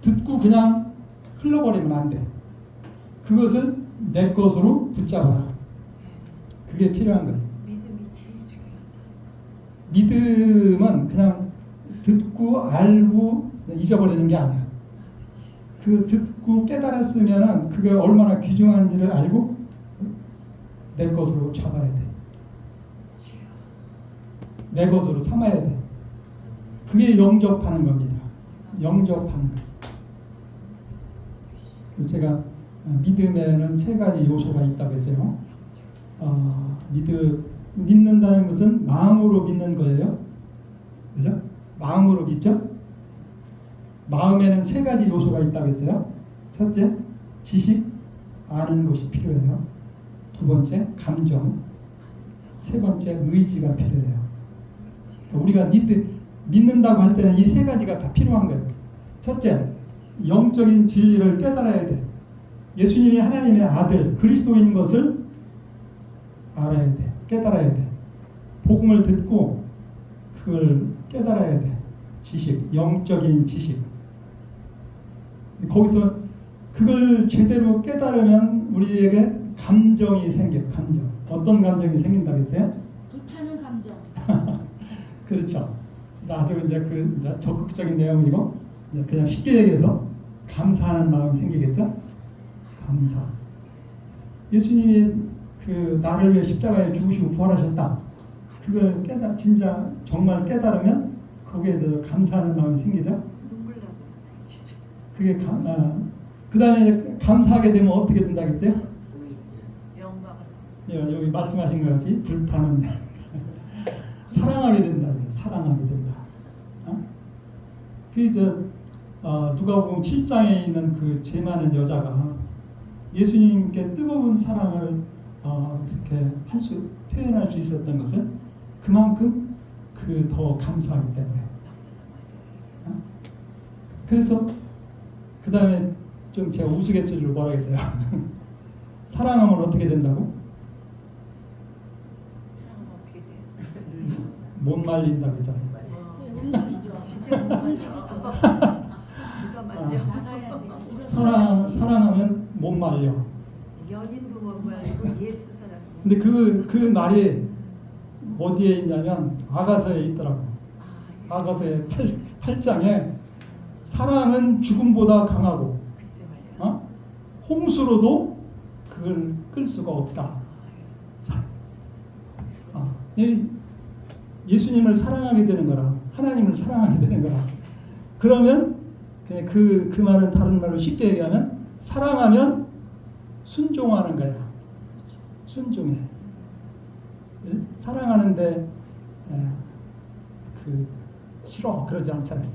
듣고 그냥 흘러버리면 안 돼. 그것을 내 것으로 붙잡아라. 그게 필요한 거예요. 믿음이 제일 중요하다. 믿음은 그냥 듣고 알고 잊어버리는 게 아니야. 그 듣고 깨달았으면은 그게 얼마나 귀중한지를 알고 내 것으로 잡아야 돼. 내 것으로 삼아야 돼. 그게 영접하는 겁니다. 영접하는 거. 제가 믿음에는 세 가지 요소가 있다고 했어요. 믿는다는 것은 마음으로 믿는 거예요. 그죠? 마음으로 믿죠? 마음에는 세 가지 요소가 있다고 했어요. 첫째, 지식, 아는 것이 필요해요. 두 번째, 감정. 세 번째, 의지가 필요해요. 우리가 믿는다고 할 때는 이 세 가지가 다 필요한 거예요. 첫째, 영적인 진리를 깨달아야 돼. 예수님이 하나님의 아들 그리스도인 것을 알아야 돼. 깨달아야 돼. 복음을 듣고 그걸 깨달아야 돼. 지식, 영적인 지식. 거기서 그걸 제대로 깨달으면 우리에게 감정이 생겨요. 감정. 어떤 감정이 생긴다고 했어요? 불타는 감정. 그렇죠. 아주 이제 이제 적극적인 내용이고 그냥 쉽게 얘기해서 감사하는 마음이 생기겠죠. 감사. 예수님이 그 나를 위해 십자가에 죽으시고 부활하셨다. 그걸 진짜 정말 깨달으면 거기에 대해서 감사하는 마음이 생기죠. 눈물 나고 그게 그 다음에 감사하게 되면 어떻게 된다고 했어요? 영광을 여기 말씀하신 것 같이 불타는 사랑하게 된다. 사랑하게 된다. 누가복음 7장에 있는 그 죄 많은 여자가 예수님께 뜨거운 사랑을 그렇게 표현할 수 있었던 것은 그만큼 더 감사하기 때문에. 그래서 그 다음에 좀 제가 우스갯소리로 뭐라 했어요? 사랑하면 어떻게 된다고? 사랑은 어떻게 돼요? 못 말린다고 했잖아요. 음식이죠. 진짜 못 말려. 누가 말려? 나가야 돼. 사랑하면 못 말려. 연인도 못 말리고 예수 사랑. 근데 그 말이 어디에 있냐면 아가서에 있더라고. 아가서의 8장에 사랑은 죽음보다 강하고 글쎄 말이야. 홍수로도 그걸 끌 수가 없다. 예수님을 사랑하게 되는 거라. 하나님을 사랑하게 되는 거라. 그러면 그 말은 다른 말로 쉽게 얘기하면 사랑하면 순종하는 거야. 순종해. 사랑하는데 싫어 그러지 않잖아요.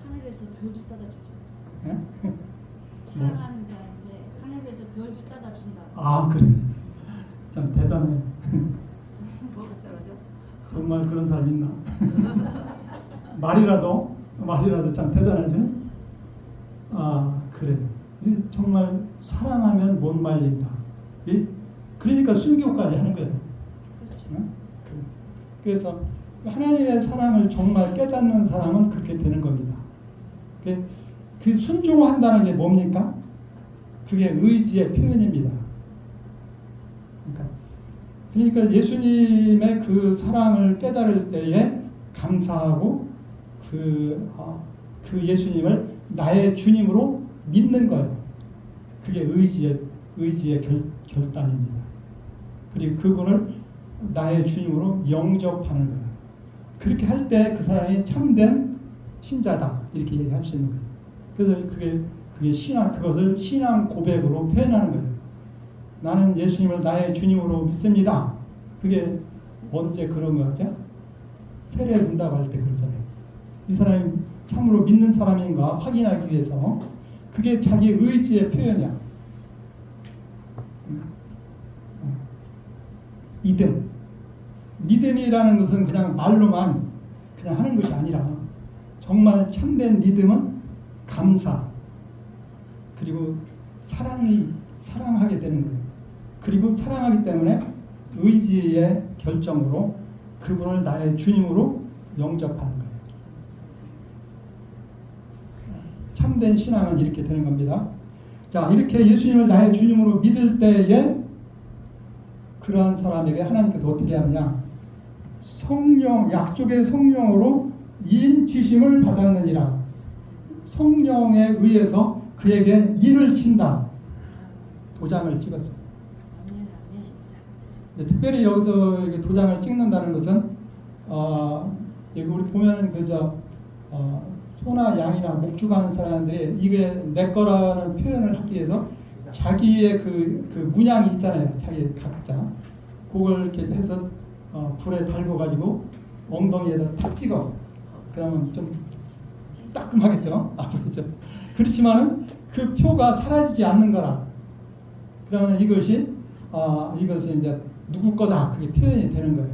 하늘에서 별도 따다 주죠. 예? 사랑하는 자한테 하늘에서 별도 따다 준다. 아 그래. 참 대단해. 뭐가 떨어져? 정말 그런 사람 있나? 말이라도 참 대단하죠. 아 그래. 정말 사랑하면 못 말린다. 그러니까 순교까지 하는 거예요. 그렇죠. 그래서 하나님의 사랑을 정말 깨닫는 사람은 그렇게 되는 겁니다. 그 순종한다는 게 뭡니까? 그게 의지의 표현입니다. 그러니까 예수님의 그 사랑을 깨달을 때에 감사하고 그 예수님을 나의 주님으로 믿는 거예요. 그게 의지의 결단입니다. 그리고 그분을 나의 주님으로 영접하는 거예요. 그렇게 할 때 그 사람이 참된 신자다 이렇게 얘기할 수 있는 거예요. 그래서 그게 그것을 신앙 고백으로 표현하는 거예요. 나는 예수님을 나의 주님으로 믿습니다. 그게 언제 그런 거죠? 세례 문답할 때 그러잖아요. 이 사람이 참으로 믿는 사람인가 확인하기 위해서 그게 자기 의지의 표현이야. 믿음이라는 것은 그냥 말로만 그냥 하는 것이 아니라 정말 참된 믿음은 감사 그리고 사랑하게 되는 거예요. 그리고 사랑하기 때문에 의지의 결정으로 그분을 나의 주님으로 영접하는 거예요. 참된 신앙은 이렇게 되는 겁니다. 자, 이렇게 예수님을 나의 주님으로 믿을 때에 그러한 사람에게 하나님께서 어떻게 하느냐? 약속의 성령으로 인치심을 받았느니라. 성령에 의해서 그에게 인을 친다. 도장을 찍었어. 특별히 여기서 도장을 찍는다는 것은 여기 우리 보면은 소나 양이나 목축하는 사람들이 이게 내 거라는 표현을 하기 위해서 자기의 그 문양이 있잖아요. 자기 각자 그걸 이렇게 해서 불에 달궈 가지고 엉덩이에다 탁 찍어. 그러면 좀 따끔하겠죠. 아프겠죠. 그렇지만은 그 표가 사라지지 않는 거라. 그러면 이것이 이제 누구 거다 그게 표현이 되는 거예요.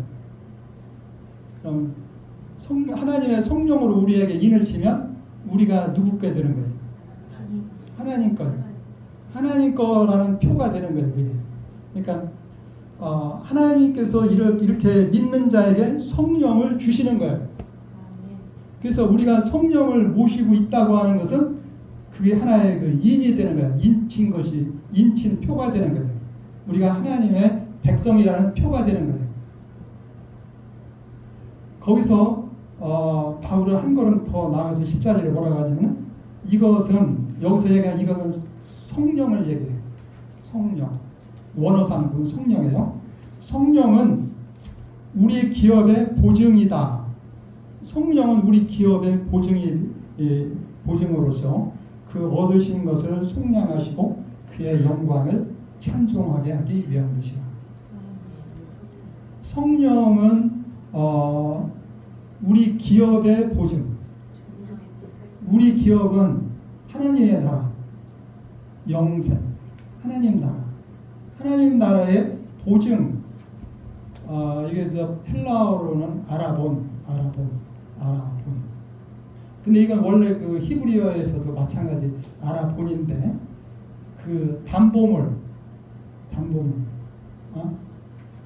그럼 하나님의 성령으로 우리에게 인을 치면 우리가 누구 게 되는 거예요? 하나님 거예요. 하나님 거라는 표가 되는 거예요. 그게. 그러니까 하나님께서 이렇게 믿는 자에게 성령을 주시는 거예요. 그래서 우리가 성령을 모시고 있다고 하는 것은 그게 하나의 그 인이 되는 거예요. 인친 표가 되는 거예요. 우리가 하나님의 백성이라는 표가 되는 거예요. 거기서 바울은 한 걸음 더 나아가서 10절에 뭐라고 하냐면 이것은 여기서 얘기하는 이것은 성령을 얘기해요. 성령. 원어상 그 성령이에요. 성령은 우리 기업의 보증이다. 성령은 우리 기업의 보증으로서 그 얻으신 것을 속량하시고 그의 영광을 찬송하게 하기 위한 것이다. 성령은 우리 기업의 보증. 우리 기업은 하나님의 나라, 영생, 하나님 나라, 하나님 나라의 보증. 이게 헬라어로는 아라본. 근데 이건 원래 그 히브리어에서도 마찬가지 아라본인데 그 담보물,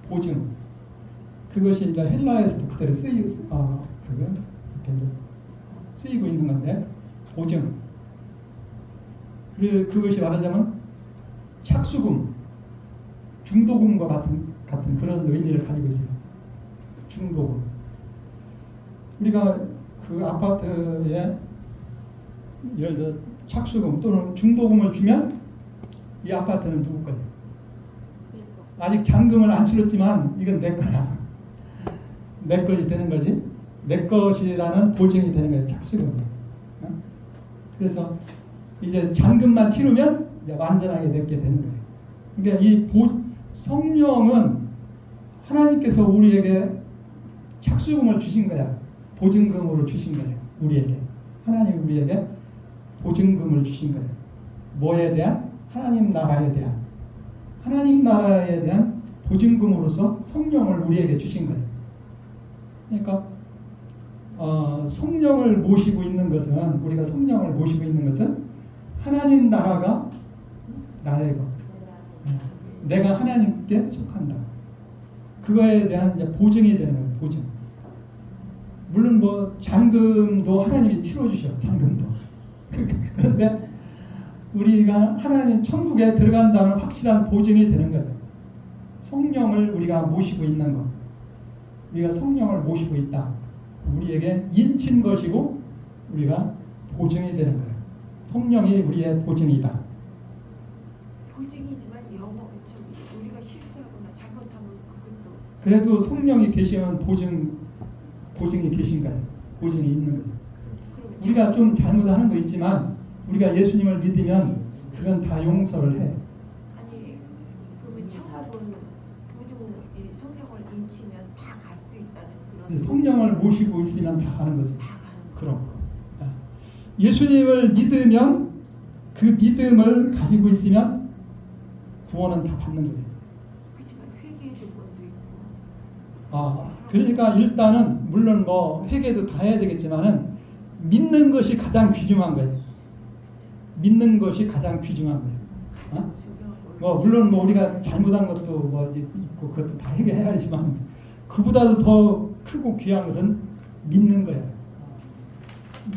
보증. 그것이 이제 헬라에서도 그대로 쓰이고 있는 건데 보증. 그것이 말하자면 착수금, 중도금과 같은 그런 의미를 가지고 있어요. 중도금. 우리가 그 아파트에 예를 들어 착수금 또는 중도금을 주면 이 아파트는 누구 거예요? 아직 잔금을 안 치렀지만 이건 내 거야. 내 것이 되는 거지. 내 것이라는 보증이 되는 거예요. 착수금. 그래서 이제 잔금만 치르면 이제 완전하게 내게 되는 거예요. 그러니까 이 성령은 하나님께서 우리에게 착수금을 주신 거야. 보증금으로 주신 거예요. 우리에게. 하나님 우리에게 보증금을 주신 거예요. 뭐에 대한? 하나님 나라에 대한. 하나님 나라에 대한 보증금으로서 성령을 우리에게 주신 거예요. 그러니까 성령을 모시고 있는 것은 우리가 성령을 모시고 있는 것은 하나님 나라가 나의 것. 내가 하나님께 속한다. 그거에 대한 이제 보증이 되는 거예요. 보증. 물론 뭐 잔금도 하나님이 치러주셔. 잔금도. 그런데 우리가 하나님 천국에 들어간다는 확실한 보증이 되는 거예요. 성령을 우리가 모시고 있는 것. 우리가 성령을 모시고 있다. 우리에게 인친 것이고 우리가 보증이 되는 거예요. 성령이 우리의 보증이다. 보증이지만 우리가 실수하거나 잘못하면 그것도 그래도 성령이 계시면 보증이 계신 거예요. 보증이 있는 거예요. 우리가 좀 잘못하는 거 있지만 우리가 예수님을 믿으면 그건 다 용서를 해. 아니 그러면 천국은 보증이 성령을 인치면 다 갈 수 있다는 그런 성령을 모시고 있으면 다 가는 거지. 다 가는 그럼 예수님을 믿으면 그 믿음을 가지고 있으면 구원은 다 받는 거예요. 그렇지만 회개의 조건도 있고. 그러니까 일단은 물론 뭐 회개도 다 해야 되겠지만은 믿는 것이 가장 귀중한 거예요. 믿는 것이 가장 귀중한 거예요. 뭐 물론 뭐 우리가 잘못한 것도 뭐 있고 그것도 다 회개해야지만 그보다도 더 크고 귀한 것은 믿는 거예요.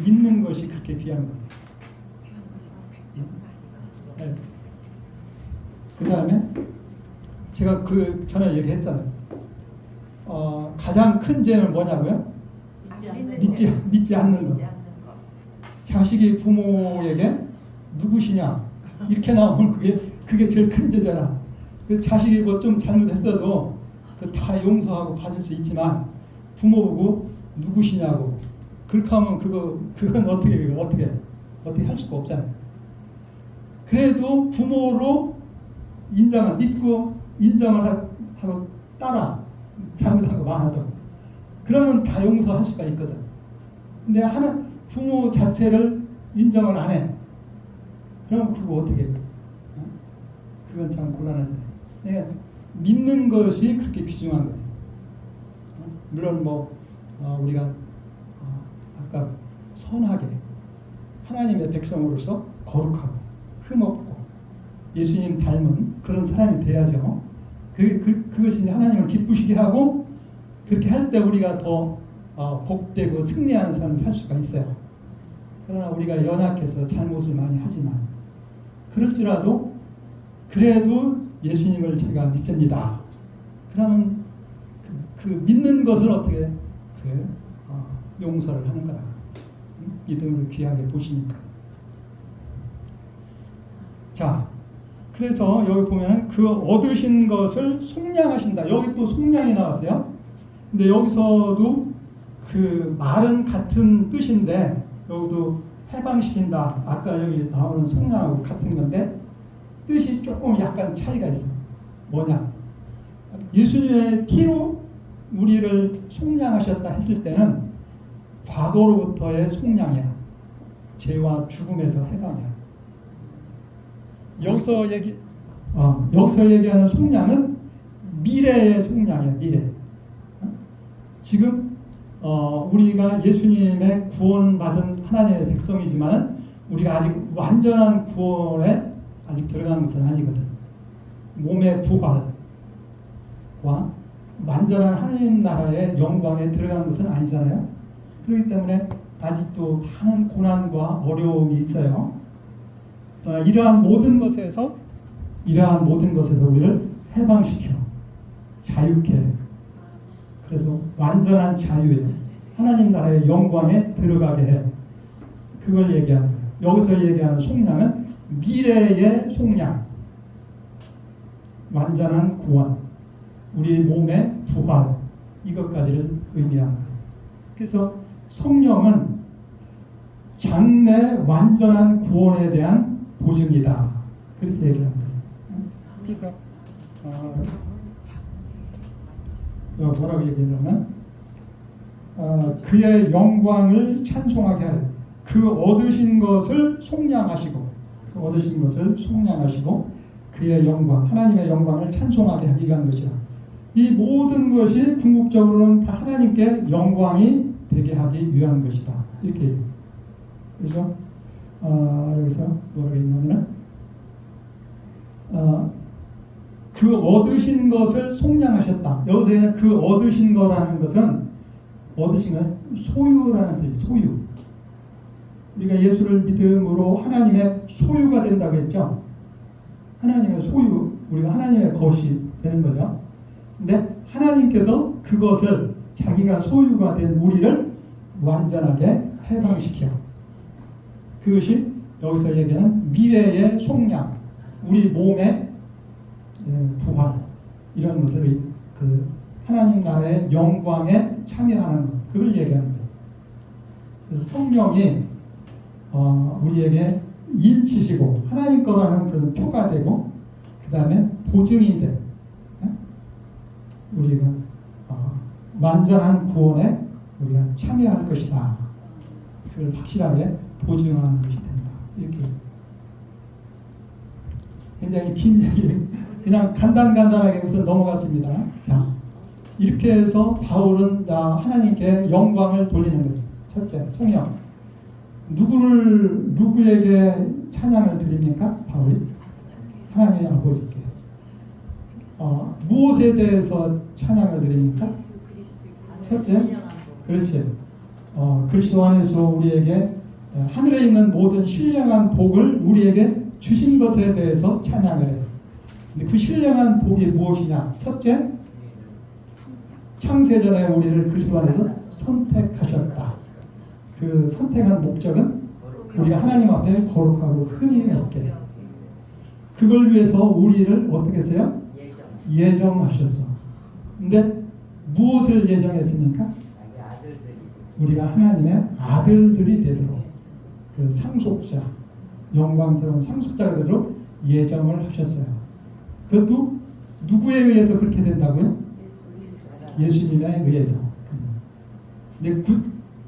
믿는 것이 그렇게 귀한 거예요. 네. 그 다음에 제가 그 전에 얘기했잖아요. 가장 큰 죄는 뭐냐고요? 믿지 않는 거. 자식이 부모에게 누구시냐 이렇게 나오면 그게 제일 큰 죄잖아. 그 자식이 뭐 좀 잘못했어도 그 다 용서하고 봐줄 수 있지만 부모 보고 누구시냐고 그렇게 하면 그건 어떻게 할 수가 없잖아요. 그래도 부모로 믿고 인정을 하고 따라 잘못한 거 많아도 그러면 다 용서할 수가 있거든. 근데 부모 자체를 인정을 안 해. 그럼 그거 어떻게 해? 그건 참 곤란하잖아요. 그러니까 믿는 것이 그렇게 귀중한 거예요. 물론 뭐 우리가 아까 선하게 하나님의 백성으로서 거룩하고 흠없고 예수님 닮은 그런 사람이 돼야죠. 그것이 하나님을 기쁘시게 하고 그렇게 할 때 우리가 더 복되고 승리하는 삶을 살 수가 있어요. 그러나 우리가 연약해서 잘못을 많이 하지만 그럴지라도 그래도 예수님을 제가 믿습니다. 그러면 그 믿는 것을 어떻게 용서를 하는 거다. 믿음을 귀하게 보시니까. 자, 그래서 여기 보면 그 얻으신 것을 속량하신다. 여기 또 속량이 나왔어요. 근데 여기서도 그 말은 같은 뜻인데 여기도 해방시킨다. 아까 여기 나오는 속량하고 같은 건데 뜻이 조금 약간 차이가 있어요. 뭐냐? 예수님의 피로 우리를 속량하셨다 했을 때는 과거로부터의 속량이야. 죄와 죽음에서 해방이야. 여기서 얘기하는 속량은 미래의 속량이야. 미래. 지금 우리가 예수님의 구원받은 하나님의 백성이지만 우리가 아직 완전한 구원에 아직 들어간 것은 아니거든. 몸의 부활과 완전한 하나님 나라의 영광에 들어간 것은 아니잖아요. 그렇기 때문에 아직도 많은 고난과 어려움이 있어요. 이러한 모든 것에서 우리를 해방시켜 자유케, 그래서 완전한 자유에 하나님 나라의 영광에 들어가게 해. 그걸 얘기하는 거예요. 여기서 얘기하는 속량은 미래의 속량, 완전한 구원, 우리 몸의 부활, 이것까지를 의미하는 거예요. 그래서 성령은 장래 완전한 구원에 대한 보증이다. 그렇게 얘기하는 거예요. 그래서 뭐라고 얘기하냐면 그의 영광을 찬송하게 하려. 그 얻으신 것을 속량하시고 그의 영광, 하나님의 영광을 찬송하게 하기 위한 것이다. 이 모든 것이 궁극적으로는 다 하나님께 영광이 되게 하기 위한 것이다. 이렇게 그렇죠? 여기서 뭐라고 했냐면은 그 얻으신 것을 속량하셨다. 여기서 그 얻으신 거라는 것은 소유라는 뜻이에요. 소유. 우리가 예수를 믿음으로 하나님의 소유가 된다고 했죠. 하나님의 소유, 우리가 하나님의 것이 되는 거죠. 근데 하나님께서 그것을 자기가 소유가 된 우리를 완전하게 해방시켜. 그것이 여기서 얘기하는 미래의 속량, 우리 몸의 부활, 이런 것을 그 하나님 나라의 영광에 참여하는 것, 그걸 얘기하는 거예요. 그래서 성령이 우리에게 인치시고 하나님 거라는 그런 표가 되고 그 다음에 보증이 돼. 우리가 완전한 구원에 우리가 참여할 것이다. 그걸 확실하게 보증하는 것이 된다. 이렇게 굉장히 긴 얘기, 그냥 간단하게 우선 넘어갔습니다. 자, 이렇게 해서 바울은 하나님께 영광을 돌리는 거예요. 첫째, 성령. 누구에게 찬양을 드립니까? 바울이 하나님 아버지께. 무엇에 대해서 찬양을 드립니까? 첫째, 그렇지. 그리스도 안에서 우리에게 하늘에 있는 모든 신령한 복을 우리에게 주신 것에 대해서 찬양을 해요. 근데 그 신령한 복이 무엇이냐? 첫째, 창세전에 우리를 그리스도 안에서 선택하셨다. 그 선택한 목적은 우리가 하나님 앞에 거룩하고 흠이 없게. 그걸 위해서 우리를 어떻게 했어요? 예정하셨어. 근데 무엇을 예정했습니까? 우리가 하나님의 아들들이 되도록, 그 상속자, 영광스러운 상속자가 되도록 예정을 하셨어요. 그것도 누구에 의해서 그렇게 된다고요? 예수님에 의해서. 근데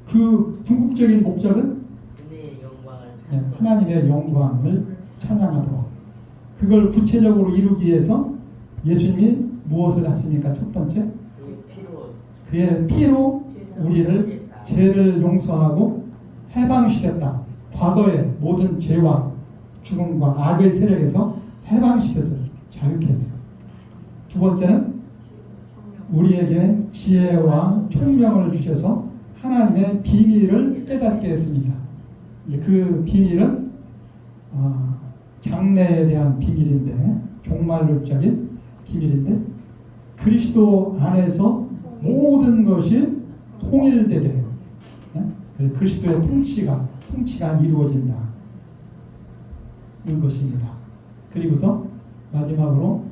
그 궁극적인 목적은 하나님의 영광을 찬양하도록. 그걸 구체적으로 이루기 위해서 예수님이 무엇을 하십니까? 첫 번째, 그의 피로 우리를 죄를 용서하고 해방시켰다. 과거의 모든 죄와 죽음과 악의 세력에서 해방시켰어요. 자유케 했어요. 두 번째는 우리에게 지혜와 총명을 주셔서 하나님의 비밀을 깨닫게 했습니다. 이제 그 비밀은 장래에 대한 비밀인데, 종말론적인 비밀인데, 그리스도 안에서 모든 것이 통일되게 해요. 그리스도의 통치가 이루어진다. 는 것입니다. 그리고서 마지막으로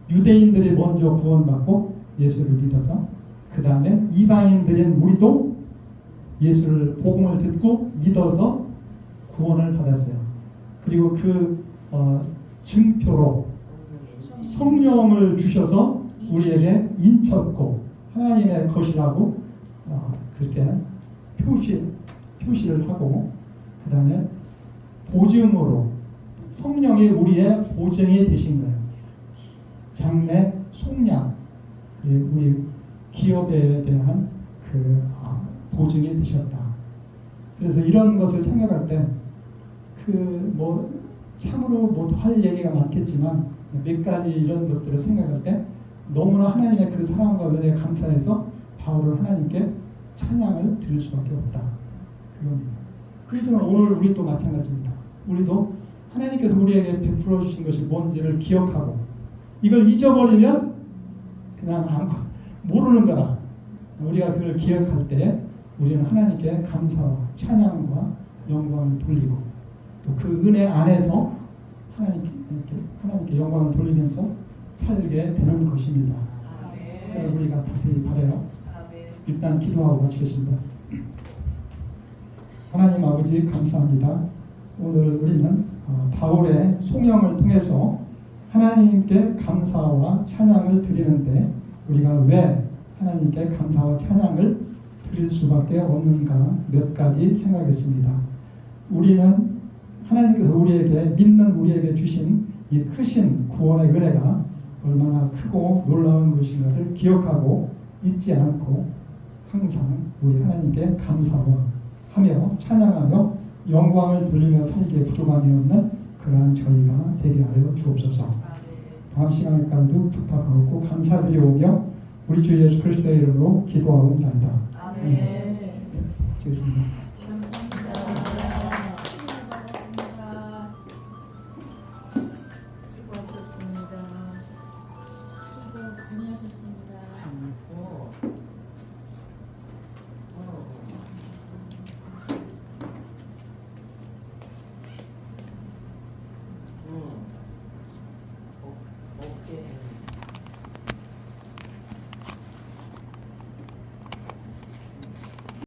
유대인들이 먼저 구원받고 예수를 믿어서 그 다음에 이방인들인 우리도 예수를 복음을 듣고 믿어서 구원을 받았어요. 그리고 그 증표로 성령을 주셔서 우리에게 인쳤고 하나님의 것이라고 그렇게 표시를 하고, 그 다음에 보증으로 성령이 우리의 보증이 되신 거예요. 장래 속량, 우리 기업에 대한 그 보증이 되셨다. 그래서 이런 것을 생각할 때 참으로 뭐 할 얘기가 많겠지만 몇 가지 이런 것들을 생각할 때 너무나 하나님의 그 사랑과 은혜에 감사해서 바울은 하나님께 찬양을 드릴 수밖에 없다. 그겁니다. 그래서 오늘 우리도 마찬가지입니다. 우리도 하나님께서 우리에게 베풀어 주신 것이 뭔지를 기억하고, 이걸 잊어버리면 그냥 모르는 거라. 우리가 그걸 기억할 때 우리는 하나님께 감사와 찬양과 영광을 돌리고, 또 그 은혜 안에서 하나님께 영광을 돌리면서 살게 되는 것입니다. 그래서 우리가 다시 바라요. 일단 기도하고 마치겠습니다. 하나님 아버지 감사합니다. 오늘 우리는 바울의 송영을 통해서 하나님께 감사와 찬양을 드리는데, 우리가 왜 하나님께 감사와 찬양을 드릴 수밖에 없는가 몇 가지 생각했습니다. 우리는 하나님께서 믿는 우리에게 주신 이 크신 구원의 은혜가 얼마나 크고 놀라운 것인가를 기억하고 잊지 않고 항상 우리 하나님께 감사하며 찬양하며 영광을 돌리며 살기에 부족함이 없는 그러한 저희가 되게 하여 주옵소서. 다음 시간까지도 부탁하고 감사드리오며 우리 주 예수 그리스도의 이름으로 기도하옵나이다. 아멘. 지겠습니다.